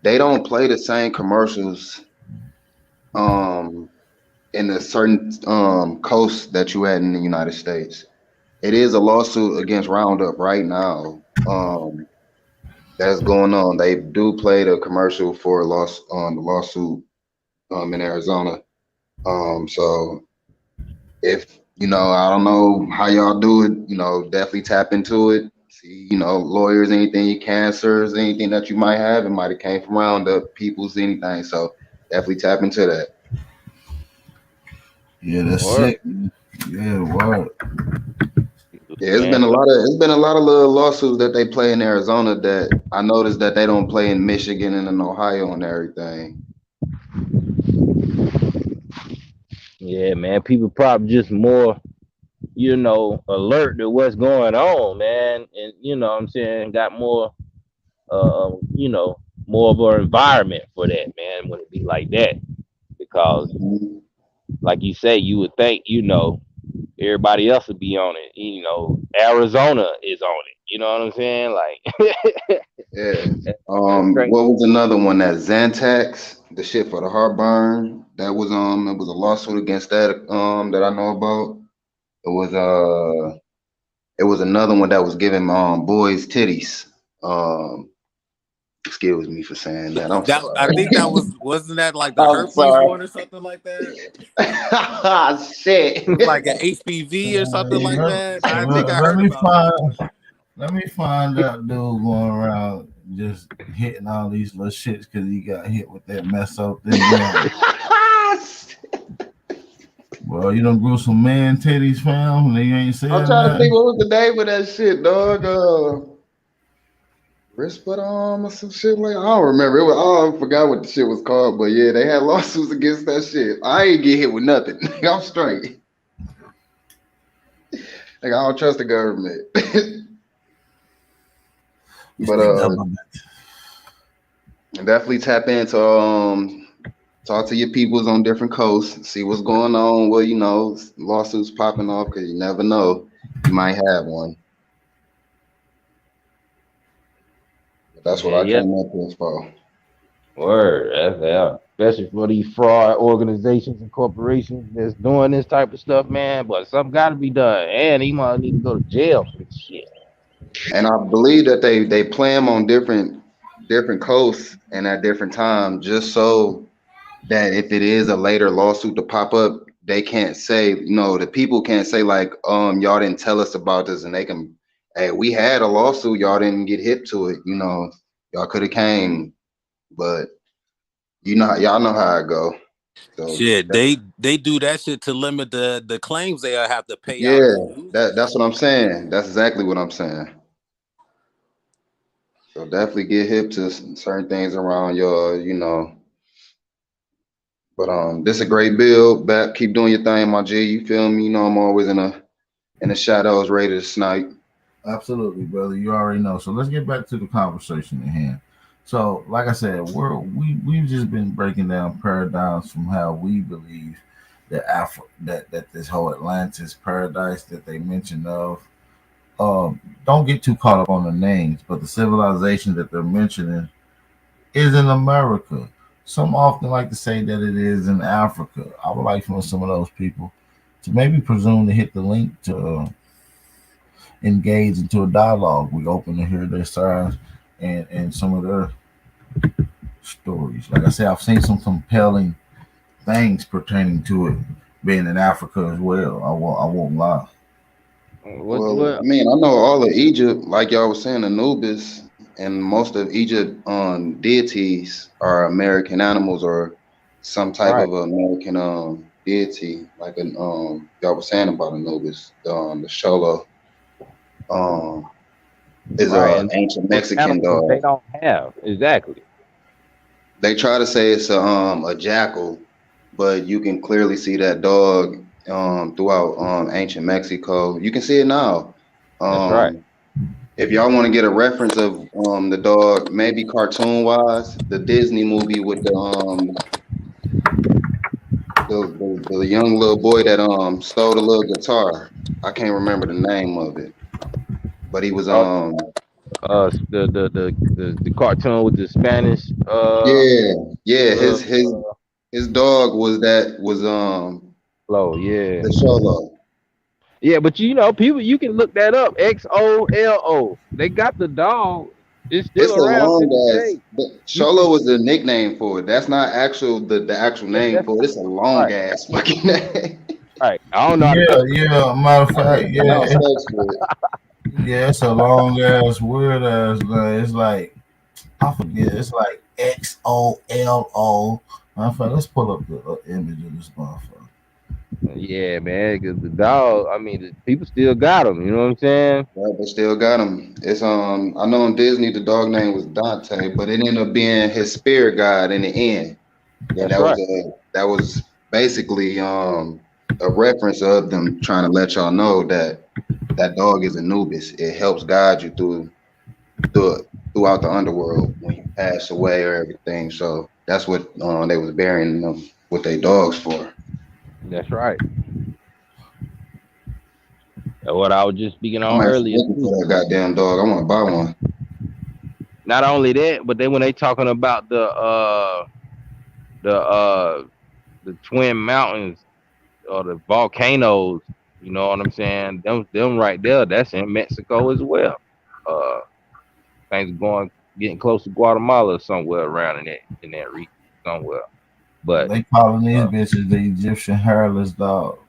they don't play the same commercials in a certain coast that you had in the United States. It is a lawsuit against Roundup right now. That's going on. They do play the commercial for the lawsuit in Arizona. So if I don't know how y'all do it, definitely tap into it. See, lawyers, anything, cancers, anything that you might have, it might have came from Roundup, people's anything. So definitely tap into that. Yeah, that's sick. Yeah, wow. Yeah, it's been a lot of little lawsuits that they play in Arizona that I noticed that they don't play in Michigan and in Ohio and everything. Yeah, man. People probably just more, alert to what's going on, man. And what I'm saying, got more more of an environment for that, man, when it be like that. Because like you say, you would think, everybody else would be on it. Arizona is on it. You know what I'm saying? Like yeah. What was another one? That Zantax, the shit for the heartburn. That was it was a lawsuit against that that I know about. It was another one that was giving boys titties. Excuse me for saying that. I'm sorry. I think that wasn't that like the I'm herpes sorry. one or something like that? Shit. It was like an HPV or something like that. I think I heard about that. Let me find that dude going around just hitting all these little shits because he got hit with that meso thing. Well, you done grew some man titties, fam, and you ain't saying I'm trying to think what was the name of that shit, dog. Rispadom or some shit like I don't remember. I forgot what the shit was called, but yeah, they had lawsuits against that shit. I ain't get hit with nothing. I'm straight. Like I don't trust the government. But definitely tap into talk to your peoples on different coasts, see what's going on. Well, lawsuits popping off because you never know, you might have one. But that's what I came up with for. Word, especially for these fraud organizations and corporations that's doing this type of stuff, man. But something got to be done, and he might need to go to jail for this shit. And I believe that they play them on different coasts and at different times, just so that if it is a later lawsuit to pop up, they can't say, the people can't say like, y'all didn't tell us about this, and they can, hey, we had a lawsuit, y'all didn't get hip to it, y'all could have came, but y'all know how it go. So shit, they do that shit to limit the claims they have to pay out. Yeah, that's what I'm saying. That's exactly what I'm saying. So definitely get hip to certain things around your, But this a great build. Back, keep doing your thing, my G. You feel me? You know I'm always in the shadows, ready to snipe. Absolutely, brother. You already know. So let's get back to the conversation at hand. So, like I said, we've just been breaking down paradigms from how we believe that that this whole Atlantis paradise that they mentioned of. Don't get too caught up on the names, but the civilization that they're mentioning is in America. Some often like to say that it is in Africa. I would like for some of those people to maybe presume to hit the link to engage into a dialogue. We open to hear their sides and some of their stories. Like I said, I've seen some compelling things pertaining to it being in Africa as well. I won't lie. Well, I mean, I know all of Egypt, like y'all was saying, Anubis and most of Egypt deities are American animals or some type Right. of American deity, like an y'all was saying about Anubis, the Sholo um is Right. a And ancient those Mexican animals they dog. don't have. Exactly. They try to say it's a jackal, but you can clearly see that dog throughout ancient Mexico. You can see it now. That's right. Um, if y'all want to get a reference of the dog, maybe cartoon wise, the Disney movie with the young little boy that stole the little guitar. I can't remember the name of it, but he was Oh, the cartoon with the Spanish yeah, yeah, little his dog was flow, yeah. the Sholo. Yeah, but people you can look that up. XOLO. They got the dog. It's still It's a around to long this ass. day. You Sholo can was the nickname for it. That's not the actual yeah, name that's for it. It's a long right. ass fucking name. Right. I don't know how to Yeah, yeah. Matter of I don't fact, even pronounce yeah, folks for it. yeah. It's a long ass, weird ass name. It's like I forget. It's like XOLO. Matter of fact, let's pull up the image of this motherfucker. yeah, man, because the dog, I mean, the people still got them. You know what I'm saying? Yeah, they still got him. It's I know in Disney the dog name was Dante, but it ended up being his spirit guide in the end. And That's right. that was basically a reference of them trying to let y'all know that that dog is Anubis. It helps guide you throughout the underworld when you pass away or everything. So that's what they was burying them with their dogs for. That's right. That's what I was just speaking I'm on actually earlier looking too. for that goddamn dog. I want to buy one. Not only that, but then when they talking about the the twin mountains or the volcanoes, you know what I'm saying? Them right there, that's in Mexico as well. Uh things getting close to Guatemala or somewhere around in that region somewhere. But They calling these uh bitches the Egyptian hairless dog.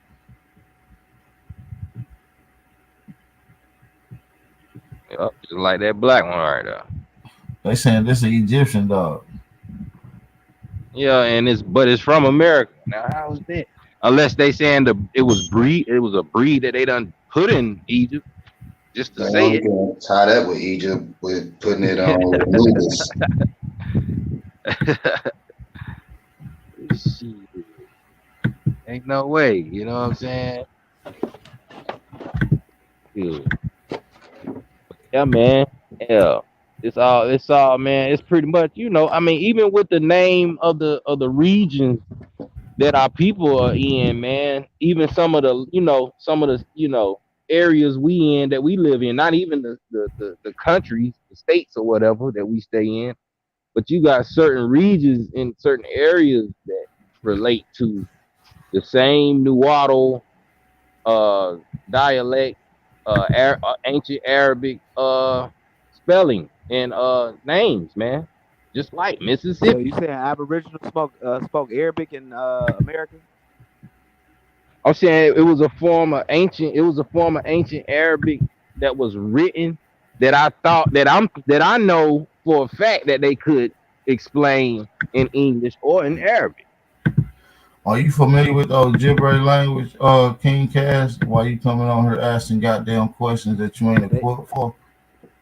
just like that black one right there. They saying this is Egyptian dog. Yeah, and it's from America. Now how is that? Unless they saying it was a breed that they done put in Egypt just to say Man, we it. can tie that with Egypt with putting it on with Anubis. Shit. Ain't no way, you know what I'm saying? Yeah, yeah, man. Yeah. It's all man, it's pretty much, I mean, even with the name of the regions that our people are in, man, even some of the areas we in that we live in, not even the countries, the states or whatever that we stay in, but you got certain regions in certain areas that relate to the same Nuwaddle uh, dialect, ancient Arabic spelling and names, man. Just like So Mississippi. you saying Aboriginal spoke Arabic in America? I'm saying it was a form of ancient Arabic that was written that I know for a fact that they could explain in English or in Arabic. Are you familiar with gibberish language, King Cass? Why you coming on here asking goddamn questions that you ain't They equipped for?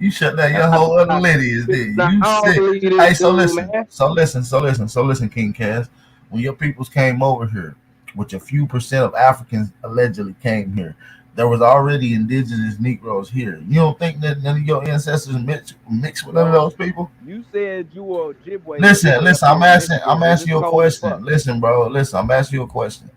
You shut down your whole other lineage, did you? You I don't sick. believe Hey, this dude, man. so listen, King Cass. When your peoples came over here, which a few percent of Africans allegedly came here, there was already indigenous Negroes here. You don't think that none of your ancestors mixed with none of So those people? you said you were Ojibwe and Listen, Ojibwe up listen. here in I'm Michigan, and asking it's you a cold as question. fuck. Listen, bro. Listen, I'm asking you a question.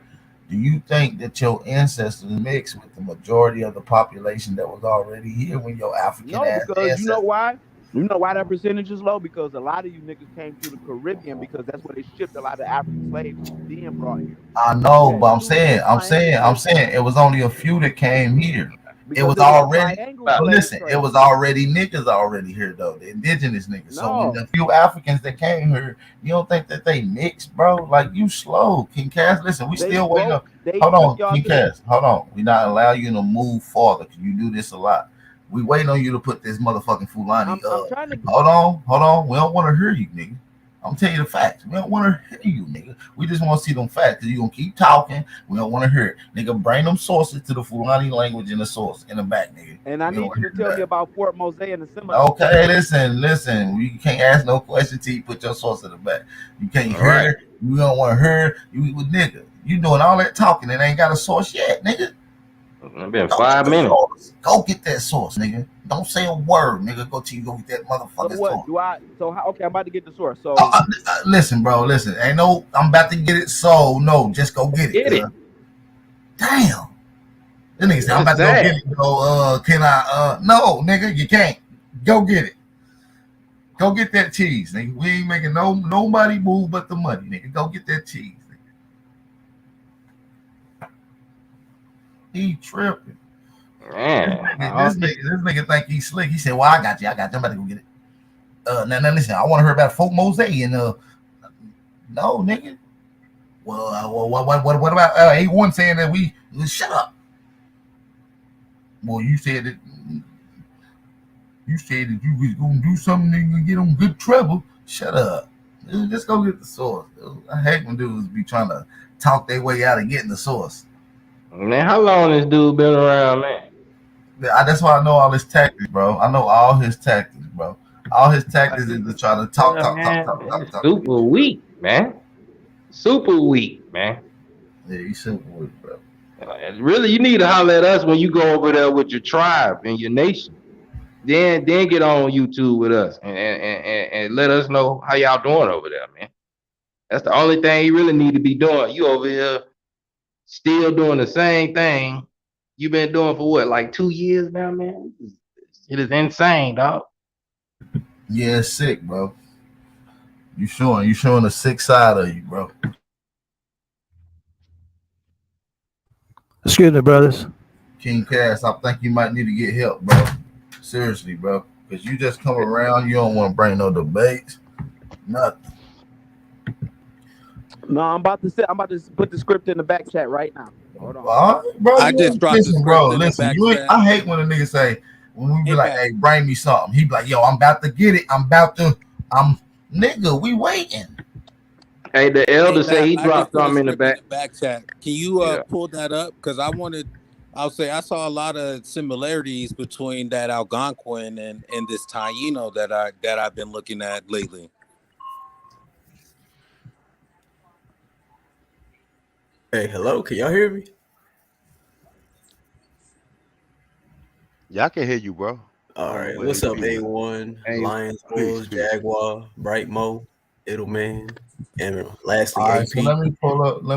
Do you think that your ancestors mixed with the majority of the population that was already here when your African No, ass because you know ancestors? why? You know why that percentage is low? Because a lot of you niggas came through the Caribbean because that's where they shipped a lot of African slaves then brought here. I You know, had but two I'm triangulations saying it was only a few that came here. It because was it was a already, triangle but slave listen, it trade. was already niggas already here though, the indigenous niggas. So when No, the few Africans that came here, you don't think that they mixed, bro? Like you slow, King Cass. Listen, we they still waiting on. spoke. They Hold took on, y'all King to the. Cass. Hold on. We not allow you to move farther because you do this a lot. We waiting on you to put this motherfucking Fulani I'm up. trying to. Hold on. We don't want to hear you, nigga. I'm telling you the facts. We don't want to hear you, nigga. We just want to see them facts because you're going to keep talking. We don't want to hear it. Nigga, bring them sources to the Fulani language in the source in the back, nigga. And I We don't need want you to to hear tell me that. about Fort Mose and the Seminoles. Okay, listen. You can't ask no question till you put your source in the back. You can't All right. hear. You don't want to hear. You with nigga. You doing all that talking and ain't got a source yet, nigga. It's been Go get 5 the minutes. source. Go get that source, nigga. Don't say a word, nigga. Go till you go get that So motherfucking what source. do I? So how, okay, I'm about to get the source. So Listen, bro. Listen. Ain't no. I'm about to get it. So no, just go get it. Get it. Damn. This nigga say I'm That's about to go get sad. it. Go. Can I? No, nigga. You can't. Go get it. Go get that cheese, nigga. We ain't making nobody move but the money, nigga. Go get that cheese. Nigga. He tripping. Man. This nigga think he's slick. He said, "Well, I got you. I'm about to go get it." Now listen. I want to hear about Folk Mose and no, nigga. Well, what about A1 saying that we shut up? Well, you said that you was gonna do something and get on good trouble. Shut up. Dude, just go get the source. Dude. I hate when dudes be trying to talk their way out of getting the source. Man, how long this dude been around, man? That's why I know all his tactics, bro. I know all his tactics, bro. All his tactics is to try to talk. Yeah, man. It's super weak, man. Super weak, man. Yeah, he's super weak, bro. Really, you need to holler at us when you go over there with your tribe and your nation. Then get on YouTube with us and let us know how y'all doing over there, man. That's the only thing you really need to be doing. You over here still doing the same thing you've been doing for what, like 2 years now, man? It is insane, dog. Yeah, it's sick, bro. You showing the sick side of you, bro. Excuse me, brothers. King Cass, I think you might need to get help, bro. Seriously, bro. Because you just come around, you don't want to bring no debates. Nothing. no, I'm about to put the script in the back chat right now. Hold on. Bro, I just dropped the script in the back chat. I hate when a nigga say, when we be Hey, like, Pat. hey, bring me something. He be like, yo, I'm about to get it. Nigga, we waiting. Hey, the elder Hey, say Pat, he I just dropped put a something in the script in back. the back chat. Can you Yeah. pull that up? Because I'll say I saw a lot of similarities between that Algonquin and this Taino that I've been looking at lately. Hey, hello, can y'all hear me? Yeah, I can hear you, bro. All right, But what's up, peace, A1, Hey, Lions, peace, Bulls, peace. Jaguar, Bright Mo, Iddleman, and lastly, All right, so AP. let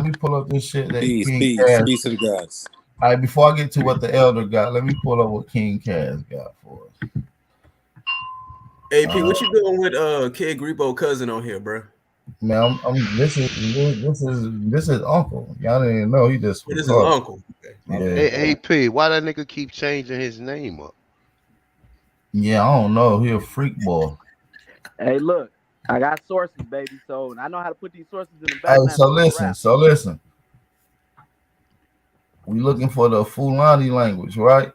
me pull up this shit that Peace, King peace, Cass. peace to the gods. All right, before I get to what the elder got, let me pull up what King Cass got for us. AP, what you doing with Kid Grebo cousin on here, bro? Man, this is uncle. Y'all didn't even know he just What is his retarded. uncle? Okay, my Yeah. bad. Hey, AP, why that nigga keep changing his name up? Yeah, I don't know. He a freak boy. Hey, look, I got sources, baby. So I know how to put these sources in the Hey, back now. so listen. We looking for the Fulani language, right?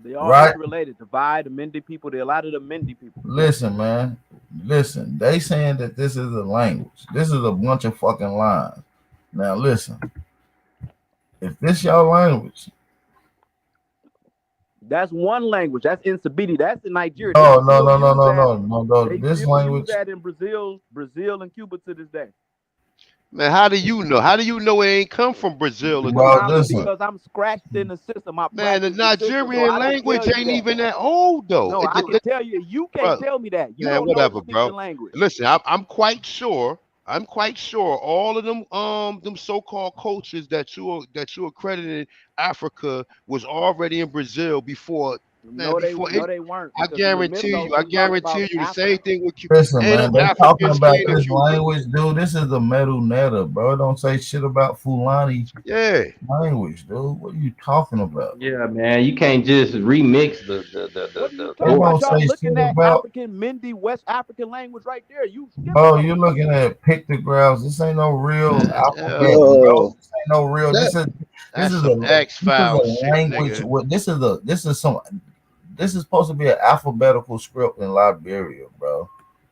They all Right. interrelated. Divide, the Mende people, a lot of the Mende people. Listen, man. Listen. They saying that this is a language. This is a bunch of fucking lies. Now listen. If this y'all language, That's one language. That's in Sabiti. That's in Nigeria. They No, no, still no, no, use no, that. no, no. They This still use language. that in Brazil and Cuba to this day. Man, how do you know? How do you know it ain't come from Brazil or Well, Cuba? listen. Because I'm scratched in the system. I Man, the practice the system, so Nigerian I can language tell you ain't that. even that old though. No, I can tell you. You can't Bro, tell me that. You man, don't know to whatever, speak the bro. language. Listen, I'm quite sure. I'm quite sure all of them so-called cultures that you accredited Africa was already in Brazil before. Man, No, before it, they weren't. I Because in the guarantee mythos, you, I it talks about guarantee you, the same Africa. thing with Cuba. Listen, Ain't man, no they talking Africans about came to this Cuba. language, dude. This is the Medu Neta, bro. It don't say shit about Fulani Yeah. language, dude. What are you talking about? Yeah, man, you can't just remix What are you It talking about? don't Y'all say looking shit at about, African, Mindi, West African language right there. You skipping bro. You're something. looking at pictographs. This ain't no real alphabet, bro. Yo, This ain't no real. that This That's is some X a file shit, language. nigga. This is supposed to be an alphabetical script in Liberia, bro.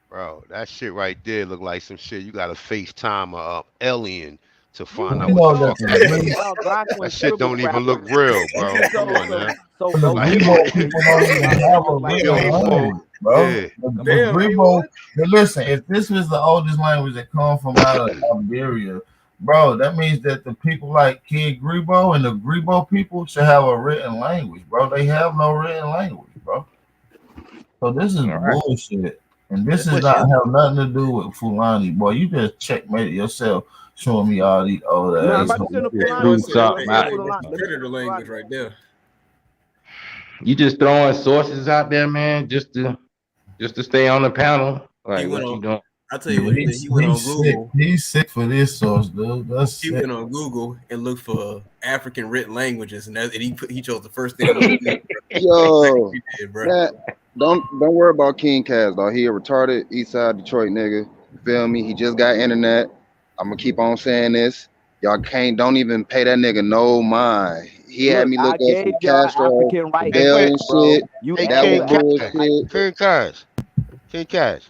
Bro, that shit right there look like some shit you got to FaceTime a alien to find out You what the know fuck that the that is. Y'all That grok shit scribble don't even look scrabble. real, bro. Come on now. the So Like, Grebo okay, people you don't saying even y'all have shit a look like real that. language, bro. yeah. The Damn, Grebo, listen, if this was the oldest language that come from out of Liberia, bro, that means that the people like Kid Grebo and the Grebo people should have a written language, bro. They have no written language, bro. So this is bullshit. And this is But not you, have nothing to do with Fulani, boy. You just checkmate it yourself, showing me all these old No, I'm ass. about to send a Just Fulani threw to you. something Let's see out. what That's Fulani. the Let me send predator a language Fulani. right there. You just throwing sources out there, man, just to stay on the panel. He Like went what you on. doing? I tell you what he did. He went on He's sick. Google. He's sick for this source, dude. That's He sick. went on Google and looked for African written languages, and he chose the first thing. He did, yo, he did, bro. man, don't worry about King Kaz, though. He a retarded East Side Detroit nigga. Feel me? He just got internet. I'm gonna keep on saying this. Y'all don't even pay that nigga no mind. He had Look, me look I up some gave y'all Castro African right hey, wait, rebellion script, bro. shit. You hey, That asked was King the African Cash, right bullshit. script. King Cash.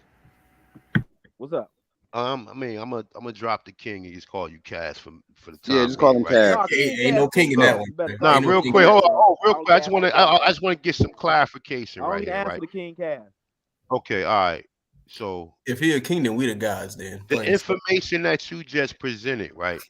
What's up? I mean, I'm gonna drop the king and just call you Cash for the Yeah, time just call being, him right? Cash. No, King Ain't no Cash king cool. in You that Look, one. better Ain't call nah, me no real King king in quick. that Hold Cash, on. one. bro. Oh, real I quick. only answer to I Cash. just want to get some clarification I right only here, answer right? to King Cash. Okay, all right. So If he a king, then we the gods. Then the plain and simple. information that you just presented, right?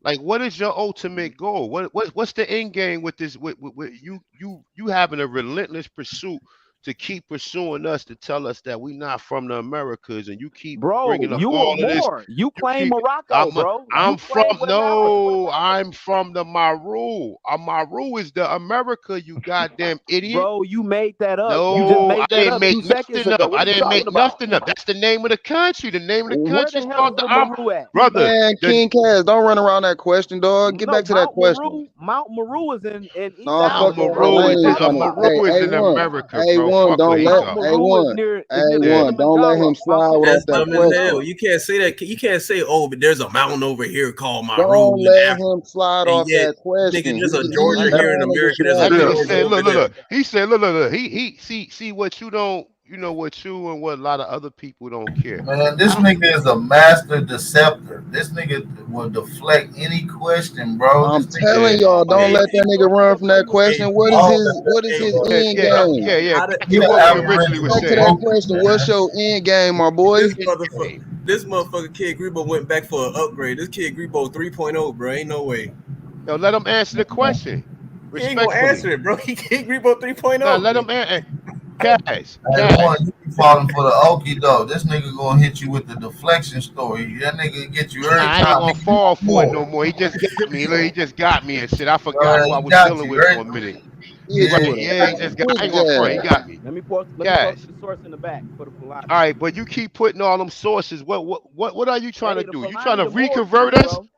Like, what is your ultimate goal? What's the end game with this? With you having a relentless pursuit to keep pursuing us to tell us that we not from the Americas, and you keep Bro, bringing up you all want of this. more. You You claim keep. Morocco, bro. I'm You from claim West Africa. What no. about that? I'm from the Maru. Maru is the America. You goddamn idiot. Bro, you made that up. You just No, I made that didn't up make 2 seconds nothing ago. up. What I are you didn't talking make about? nothing up. That's the name of the country. The name of the Where country the is hell called is the Maru at? brother. Man, The King Kaz, don't run around that question, dog. Get No, back to that question. Mount Meru is in East No, Mount fuck Africa, bro. Maru What are is you Maru. talking about? Maru is in A1. America, bro. A1, Fuck what don't he let Mount talking about. Meru is A1. near Yeah. A1, don't let him Kilimanjaro. Mount slide Meru off That's is that near dumb as hell. question. Kilimanjaro. You can't say that. You can't say, "Oh, but there's a mountain over here called Maru Don't in let Africa," him slide and off yet, that nigga, question. there's a He Georgia here in trying to America. There's a That distract nigga us. Georgia said, over look, look, there. look. He said, look. He see what you don't, what you and what a lot of other people don't care. Man, this nigga is a master deceptor. This nigga will deflect any question, bro. I'm This nigga, telling Yeah, y'all, don't Hey, let that nigga run from that question. hey, all What is hey, his yeah, end yeah, game? yeah. how Back he to an what we originally were aboriginal Back to saying. that broken, question. What's man. your end game, my boy? this motherfucker Kid Grebo went back for an upgrade. This Kid Grebo 3.0, bro. Ain't no way. Yo, let him answer the question He ain't gonna respectfully. answer it, bro. He Kid Grebo Now 3.0. let him answer. Cash, Hey, one, cash. you be falling for the okie doke. This nigga gonna hit you with the deflection story. That nigga get you Nah, every I ain't time. gonna Nigga, you fall want for it more. no more. He just got me. Look, he just got me and shit. I forgot who I He was got dealing you, with right? for a minute. He hit you Right? Yeah. with a Yeah, he just got. quick I ain't gonna front. He jab. got me. Let me post Cash. the source in the back for the Fulani. All right, but you keep putting all them sources. What are you trying to Hey, the do? You trying Fulani to the Moors reconvert too, us? bro.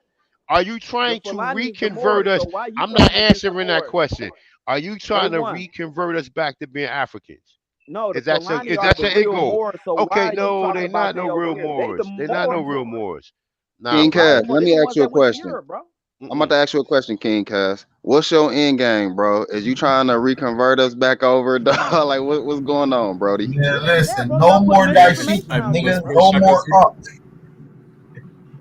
Are you The trying to Fulani is the reconvert Moors. us? So why you I'm not going against the answering that Moors? question. Are you trying to A1. reconvert us back to being Africans? No, the Is that your Fulani are the end real goal? Moors. So Okay, why are you no, talking they about not no they over real here? They the Moors. They not no Moors. real Moors. Nah, King bro. Cash, They let me the ask ones you a that went to question. Europe, bro. I'm about to ask you a question, King Cash. What's your end game, bro? Is you trying to reconvert us back over, dog? Like, what's going on, Brody? Man, It ain't that, listen, bro. no Y'all putting more Hey, this dashiki, misinformation type out of there, nigga. bro. No suspicion. more.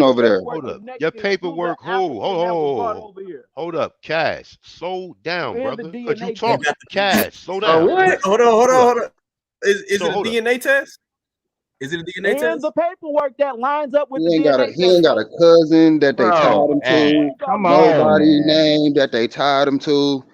cousin over there. paperwork Hold is up. next Your to prove the paperwork. Hold, African that was brought hold, over here. hold up. Cash. Slow down, And the brother. Cause you DNA talk. test. Cash. Slow Oh, down. what? Hold on, hold on, Hold up. hold on. Is So it a hold up. DNA test? Is it a DNA And test? the paperwork that lines up with the He DNA ain't test, got bro. a cousin that they tied Bro, him hey, to. Ain't got come nothing. on, Nobody man. name that they tied him to.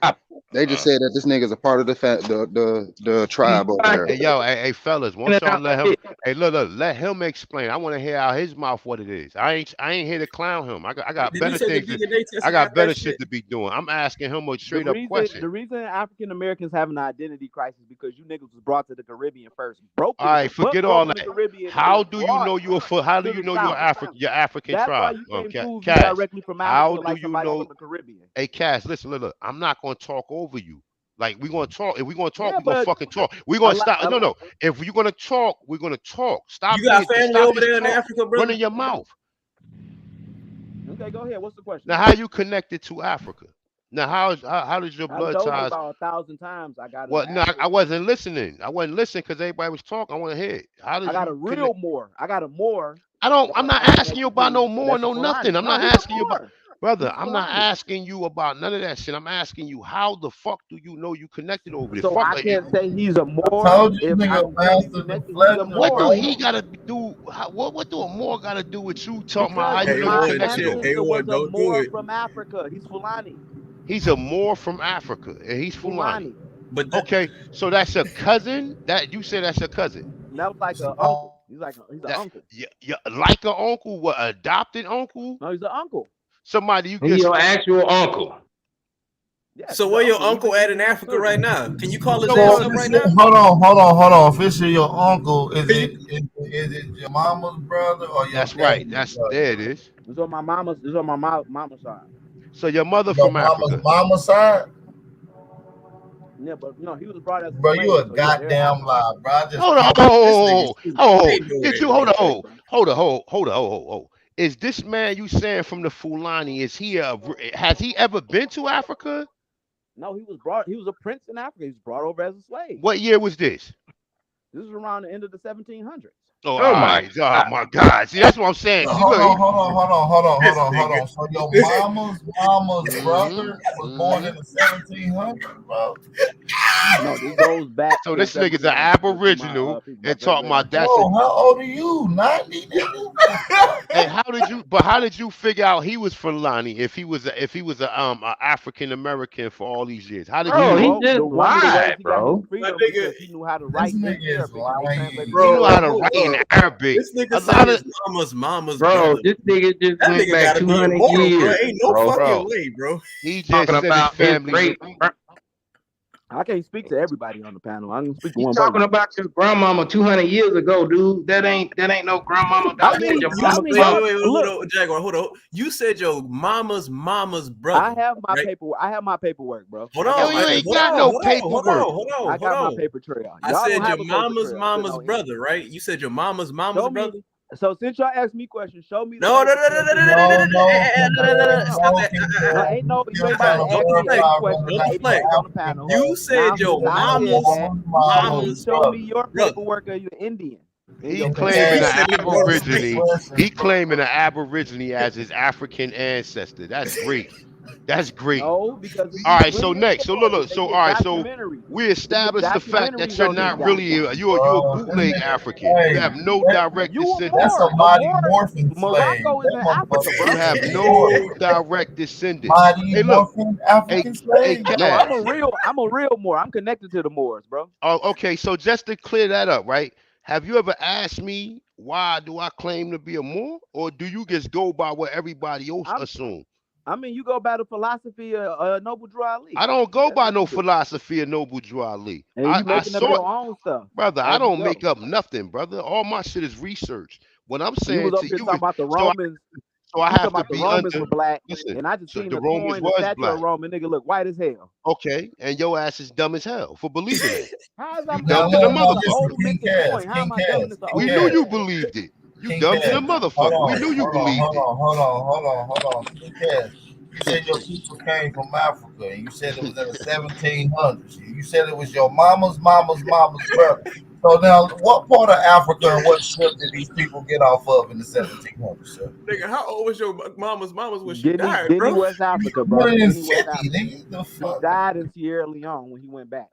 They just said that this nigga's a part of the tribe over there. Hey, yo, hey, fellas, once y'all let him, hey, look, let him explain. I want to hear out his mouth what it is. I ain't here to clown him. I got Did you better say the things. DNA test I got got better that shit shit? to be doing. I'm asking him a The straight up reason question. African Americans have an identity crisis because you niggas was brought to the Caribbean first. Broke All right, forget all in the that. Caribbean and How then do you brought know you're for? How do to you the know South. Your African That's why tribe? you can't prove you Cass, directly from how Africa do like you somebody know? from the Caribbean. Hey, Cass, listen, look. I'm not gonna talk over you. Like we gonna talk. If we gonna talk, Yeah, we gonna but fucking talk. We a gonna lot, stop. No. If you're gonna talk, we're gonna talk. You got family Stop over this there in talk Africa, brother? running your mouth. Okay, go ahead. What's the question? Now, how you connected to Africa? Now, how does your I blood told you ties? about 1,000 times. I got Well, no, I wasn't listening. I wasn't listening because everybody was talking. I want to hear it. How did I got you a real connect? Moor. I got a Moor. I'm not asking you about no more, That's a no nothing. Fulani. I'm No, not he's asking a you about, Moor. brother. He's I'm not Fulani. asking you about none of that shit. I'm asking you how the fuck do you know you connected over there? So Fuck I it. can't say he's a Moor Told you, if I nigga, can tell he's master connected. He's a deflector, What do Moor bro. he gotta do? What do a Moor gotta do with you talking about because how you know you my connected over there? ancestor was A1, a don't do Moor it. from Africa. He's Fulani. He's a Moor from Africa and he's Fulani. Fulani. But Okay, so that's a cousin. That you said that's a cousin. That was like an uncle. He's an That uncle. yeah, like an uncle, what adopted uncle? No, he's an uncle. Somebody you He get. your actual uncle. Yeah. so where your uncle at in Africa right now? Can you call his So, ass So, up right so now? hold on. Officially, your uncle is Can you? it your mama's brother or your That's right. daddy's That's brother? there it is. It's on my mama's. It's on my mama's side. So your mother Your from mama's Africa. mama side, Yeah, but no, he was brought as a bro. You slave. a So yeah, they're goddamn African. lie, bro. I just Hold on, This nigga stupid. Ain't no Did way, you bro. hold on. Is this man you saying from the Fulani? Has he ever been to Africa? No, he was brought. He was a prince in Africa. He was brought over as a slave. What year was this? This was around the end of the 1700s. Oh, all Oh my right. Oh my God. See, that's what I'm saying. See, hold look. on, hold on. This Hold nigga. on. So your mama's brother was born in Mm-hmm. the 1700s, bro. No, this goes back So to the this nigga's 1700s. an To my Aboriginal people, my and great talking great about that's a. Bro, how old are you? 90, nigga. And how did you figure out he was Fulani if he was a African American for all these years? How did you Bro, know? he Well, just one of the ways lied, he got his bro. My freedom nigga, because he knew how to This write in nigga is Arabic, and they translated lying. He knew how bro, to hold write in up. Arabic. This nigga A say lot his of mama's Bro, brother. this nigga just That went nigga back gotta be 200 immortal, bro. years, Ain't no bro. fucking bro. way, bro. He Talking just said his about his family. great. I can't speak to everybody on the panel. I can speak to He one talking person. about your grandmama 200 years ago, dude. That ain't no grandmama. That I was mean, your You, mama's wait, mama. hold look, on, Jaguar, hold on. You said your mama's brother, I have my right? paperwork. I have my paperwork, bro. Hold I on, got Yo, my you hold ain't paperwork. got on, no hold on, hold paperwork. on, hold on, I hold got my on. paper trail. I Y'all don't said your have a paper mama's trail sitting on here. brother, right? You said your mama's Show me. brother. So since y'all asked me questions, show me the No, no, paper no, trail no, no, to no, where. no, No, no, no, No, Kincaid, no. no, No, Kincaid. ain't no. You You still ain't about trying to to ask me verify any whether or questions. not don't you Ignorant play. are on the African, panel. You Kincaid. said Now, your since It's I your said that, now you mama's show brother. me your brother. paperwork of your Indian in He your This claiming nigga paperwork. an said his Kincaid, mama's answer the Aborigine. question, He bro. claiming an Aborigine as his African ancestor. That's great. That's great. No, because if All you right. bring So it next, so forth, look. they So get all right. So documentaries. we They get established the fact that documentaries you're on this not guy. really you're a Bro, this bootleg nigga African. You have crazy. no direct You a descendants. That's a Moor. A mighty Moor. morphin slave. Morocco is That in Africa, motherfucker You bro. is have a no Moor. direct descendants. Mighty Hey, look. morphin Hey, African hey, slave, No, bro. Cass. I'm a real Moor. I'm connected to the Moors, bro. Oh, okay. So just to clear that up, right? Have you ever asked me why do I claim to be a Moor, or do you just go by what everybody else assume? I mean, you go by the philosophy of Noble Drew Ali. I don't go That's by what no you do. philosophy of Noble Drew Ali. And you I making up saw it, your own stuff brother. I as you don't go. make up nothing, brother. All my shit is research. What I'm You saying was up to here you talking is, about the so I, Romans. so I You talking have to about the be Romans under. were black, Listen, and I just so seen the the Romans coin, the was statue of black. Roman. Nigga look white as hell. Okay, and your ass is dumb as hell for believing that. How is You I'm dumb dumb? than a No, This is an motherfucker. listen, old King minted Cass, coin. How am I dumb? This is an We old knew minted you coin. believed it. You King dumb than a Cass. Hold motherfucker. We on, knew you believed it. hold on. King Cass. You said your people came from Africa, and you said it was in the 1700s. You said it was your mama's brother. So now, what part of Africa and what ship did these people get off of in the 1700s, sir? Nigga, how old was your mama's when she Guinea, died, bro? West Africa, bro. Guinea, West 150, Africa. nigga. The He fuck? died in Sierra Leone when he went back.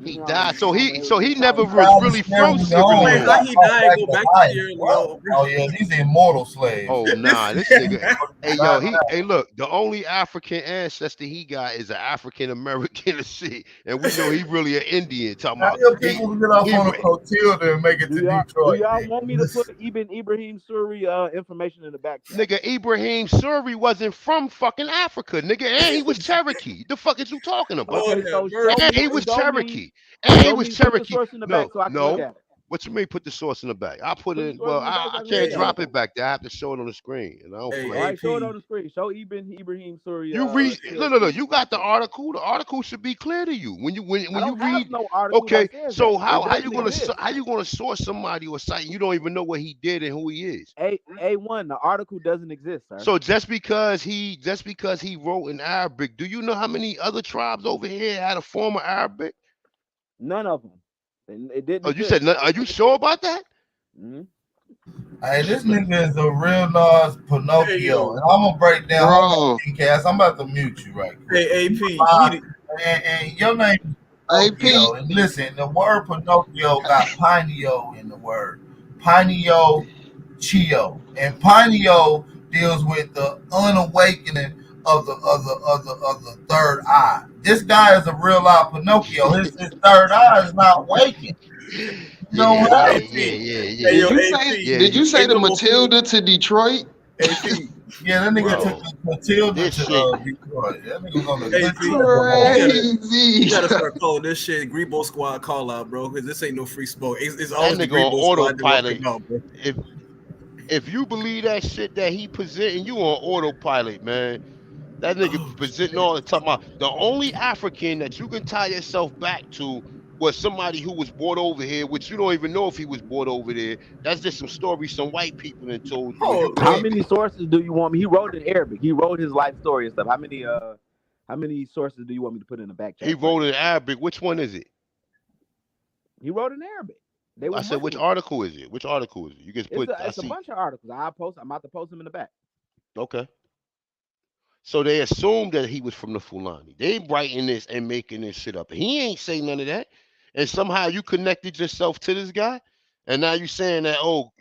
He No, died. So no, he it's probably never not. was Tried to really Sierra from Sierra Leone Explain and Leone. how got he brought died. back Go to back to life. Sierra What? Leone. Oh yeah, these are immortal slaves. Oh nah, this nigga. Hey yo, hey look, the only African ancestor he got is an African American shit, and we know he really an Indian. Talking Now about your people get off he on a Clotilda and make it to Do Detroit, y'all nigga. want me to put Ibn Ibrahim Suri information in the back chat? nigga Ibrahim Suri wasn't from fucking Africa, nigga, and he was Cherokee. The fuck is you talking about? Lord Okay, have so mercy. And he was show me, Cherokee. And he show was me. Put the Cherokee. source in the back No, so I can look no. at it. What you mean put the source in the back? I put Put it the in, source well, in the back so I I can can't look at Hey, drop it. it back there. I have to show it on the screen. And I don't feel hey, All like right, show it AP. on the screen. Show Ibrahim Suri. you read Shield look, in you got the the article. The article should be clear to you. When I you don't have read no article okay, that says that. so It how doesn't exist. you gonna source somebody or site and you don't even know what he did and who he is? A1, the article doesn't exist, sir. So just because he wrote in Arabic, do you know how many other tribes over here had a form of Arabic? None of them. And it didn't Oh, you exist. said are you sure about that? Mm-hmm. Hey, this nigga is a real Nas Hey, Pinocchio, yo. and I'm gonna break down. Hold on, Bro, King I'm about to mute you right quick. Hey, AP. We need And your name is AP, Pinocchio, and listen, the word Pinocchio got pineo in the word. Pineo Chio, and pineo deals with the unawakening of the third eye. This guy is a real live Pinocchio. His third eye is not waking. You Yeah, don't yeah, have AP. yeah, yeah, Hey, yeah. yo, did you AP. say Yeah, did you you say Hey, the look, Matilda to Detroit? AP. Yeah, that We nigga got took bro. Matilda This to shit, Detroit. That nigga was on the good AP. side of the ball. Crazy. We gotta start calling this shit Grebo Squad call out, bro. Because this ain't no free smoke. It's that always the nigga on Grebo Squad that walking autopilot. out, bro. If if you believe that shit that he presenting, you on autopilot, man. That nigga Oh presenting shit. all the time. The only African that you can tie yourself back to was somebody who was brought over here, which you don't even know if he was brought over there. That's just some stories some white people then told you, and you Oh, How believe many it. sources do you want me? He wrote in Arabic. He wrote his life story and stuff. How many sources do you want me to put in the back He chat for you? wrote in Arabic. Which one is it? He wrote in Arabic. They I was said, which Muslim. article is it? Which article is it? You just put. I It's a see. bunch of articles. I'm about to post them in the back. Okay. So they assumed that he was from the Fulani. They writing this and making this shit up. He ain't say none of that. And somehow you connected yourself to this guy. And now you saying that, oh,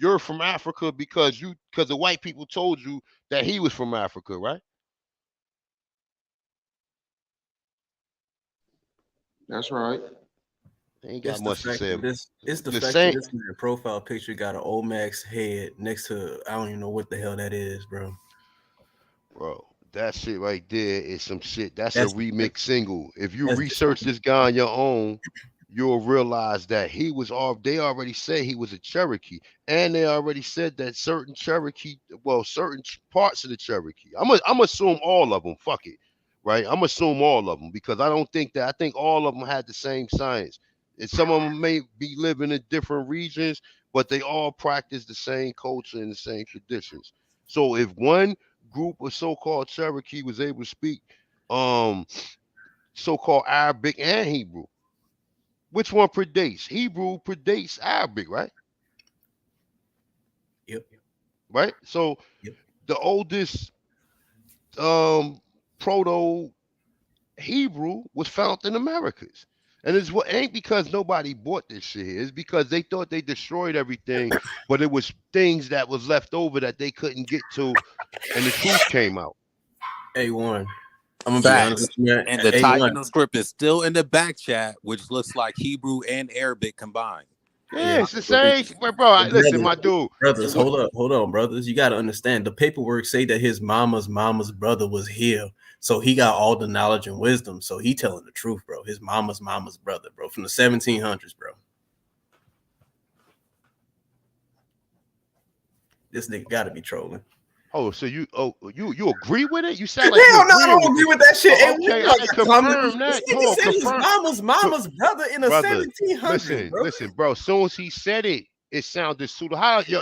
you're from Africa because the white people told you that he was from Africa, right? That's right. They ain't got it's the much to fact say. that this. It's the The fact that same, this man profile picture got an Omax head next to. I don't even know what the hell that is, bro. bro. That shit right there is some shit. That's a That's remix single. If you that's research this guy on your own, you'll realize that he was all. They already said he was a Cherokee, and they already said that certain Cherokee, well, certain parts of the Cherokee. I'm assume all of them. Fuck it, right? I'm assume all of them because I don't think that. I think all of them had the same science. And some of them may be living in different regions, but they all practice the same culture and the same traditions. So if one group of so-called Cherokee was able to speak um so-called Arabic and Hebrew, which one predates? Hebrew predates Arabic, right? Yep. Right? So Yep. the oldest proto Hebrew was found in Americas. And it's what ain't because nobody bought this shit here. It's because they thought they destroyed everything, but it was things that was left over that they couldn't get to, and the truth came out. A1. I'm gonna be honest Facts. with you, man. And the A1. title script is still in the back chat, which looks like Hebrew and Arabic combined. Yeah, Yeah, it's the same. Bro, listen, my dude. brothers, hold on, brothers. You got to understand. The paperwork say that his mama's brother was here, so he got all the knowledge and wisdom. So he telling the truth, bro. His mama's brother, bro, from the 1700s, bro. This nigga got to be trolling. Oh, so you agree with it? You sound like Hell you no, I don't agree with that shit. Oh, And okay, we I like can confirm that. Come on, said his confirm. mama's brother in the Brother, 1700s, bro. listen, bro. As soon as he said it, it sounded pseudo.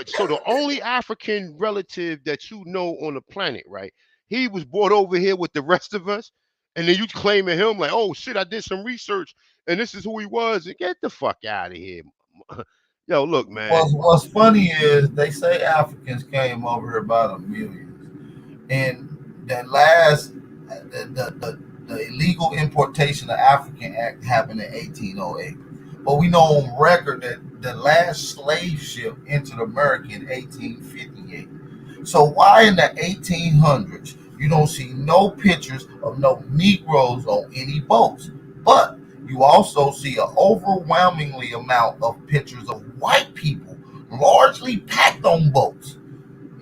So the only African relative that you know on the planet, right? He was brought over here with the rest of us, and then you claiming him like, oh shit, I did some research, and this is who he was. And get the fuck out of here. Yo, look, man. What's funny is they say Africans came over here by the millions, and that last the Illegal Importation of African Act happened in 1808. But we know on record that the last slave ship entered America in 1858. So why in the 1800s you don't see no pictures of no Negroes on any boats? But you also see an overwhelmingly amount of pictures of white people largely packed on boats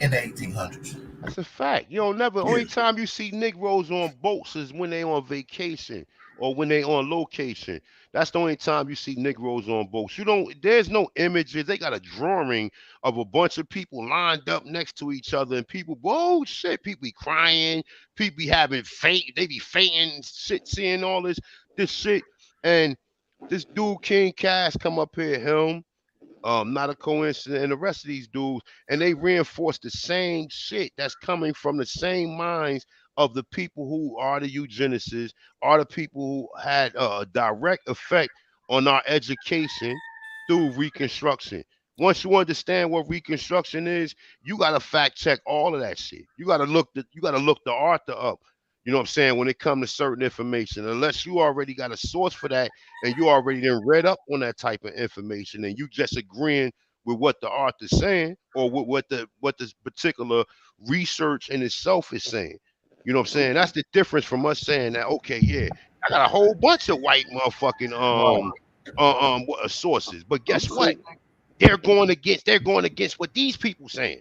in the 1800s. That's a fact. You don't never. Only time you see Negroes on boats is when they on vacation or when they on location. That's the only time you see Negroes on boats. You don't. There's no images. They got a drawing of a bunch of people lined up next to each other, and people. Whoa, shit! People be crying. People be having faint. They be fainting. Shit, seeing all this shit. And this dude King Cass come up here. Him. Not a coincidence, and the rest of these dudes, and they reinforce the same shit that's coming from the same minds of the people who are the eugenicists, are the people who had a direct effect on our education through Reconstruction. Once you understand what Reconstruction is, you gotta fact check all of that shit. You gotta look the author up. You know what I'm saying? When it comes to certain information, unless you already got a source for that and you already then read up on that type of information and you just agreeing with what the author's saying or with what this particular research in itself is saying. You know what I'm saying? That's the difference from us saying that, okay, yeah, I got a whole bunch of white motherfucking sources, but guess what? They're going against what these people saying.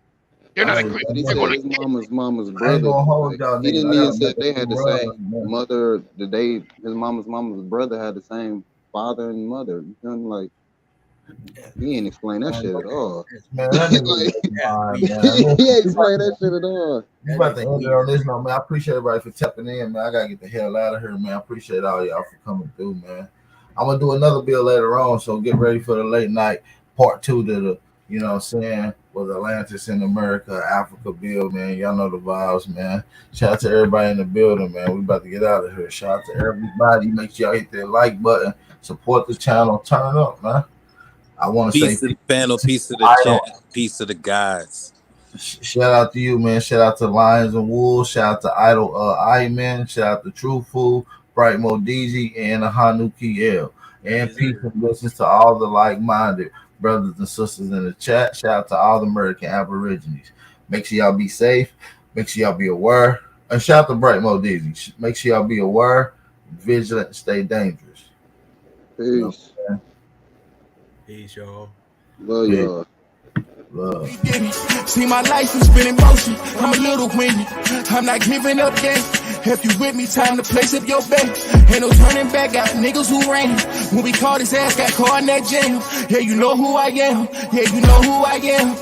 They're not agreeing. He said his mama's brother. He didn't even say they had the same mother. His mama's brother had the same father and mother. You feel me? Like, he ain't explain that shit at all. Man, he ain't explain that shit at all. You about to end it on this note, man. I appreciate everybody for tapping in, man. I gotta get the hell out of here, man. I appreciate all y'all for coming through, man. I'm gonna do another bill later on, so get ready for the late night part 2 to the, you know what I'm saying, with Atlantis in America, Africa bill, man. Y'all know the vibes, man. Shout out to everybody in the building, man. We about to get out of here. Shout out to everybody. Make sure y'all hit that like button. Support the channel. Turn up, man. I want to say peace to the panel, peace to the chat, peace to the guys. Shout out to you, man. Shout out to Lions and Wolves. Shout out to Idol Iman. Shout out to True Food, Bright Modizi, and Hanuki L. And peace and blessings to all the like-minded brothers and sisters in the chat. Shout out to all the American Aborigines. Make sure y'all be safe. Make sure y'all be aware. And shout out to Bright Modizi. Make sure y'all be aware, vigilant, and stay dangerous. Peace. You know, peace, y'all. Love y'all. Love. See, my life has been in motion. I'm a little windy. I'm not giving up yet. If you with me, time to place up your bet. Ain't no turning back, got niggas who ran. When we caught his ass, got caught in that jam. Yeah, you know who I am. Yeah, you know who I am.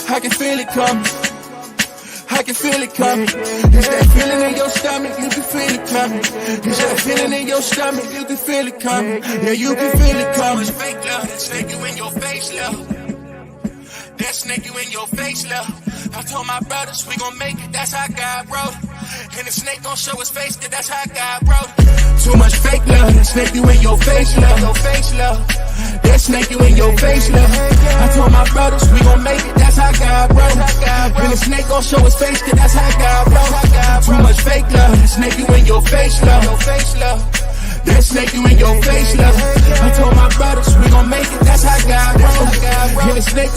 I can feel it coming. I can feel it coming. It's that feeling in your stomach, you can feel it coming. It's that feeling in your stomach, you can feel it coming. Yeah, you can feel it coming. Fake love, snake you in your face, love. That snake you in your face, love. I told my brothers we gon' make it, that's how God wrote it. And the snake gon' show his face, cause that's how God wrote it. Too much fake love, that snake you in your face, love. Your face, love. That snake you in your face, love. I told my brothers we gon' make it, that's how God wrote it. And the snake gon' show his face, cause that's how God wrote it. Too much fake love, that snake you in your face, love. Your face, love. That snake you in your face, love. I told my brothers we gon' make it, that's how God wrote it. And the snake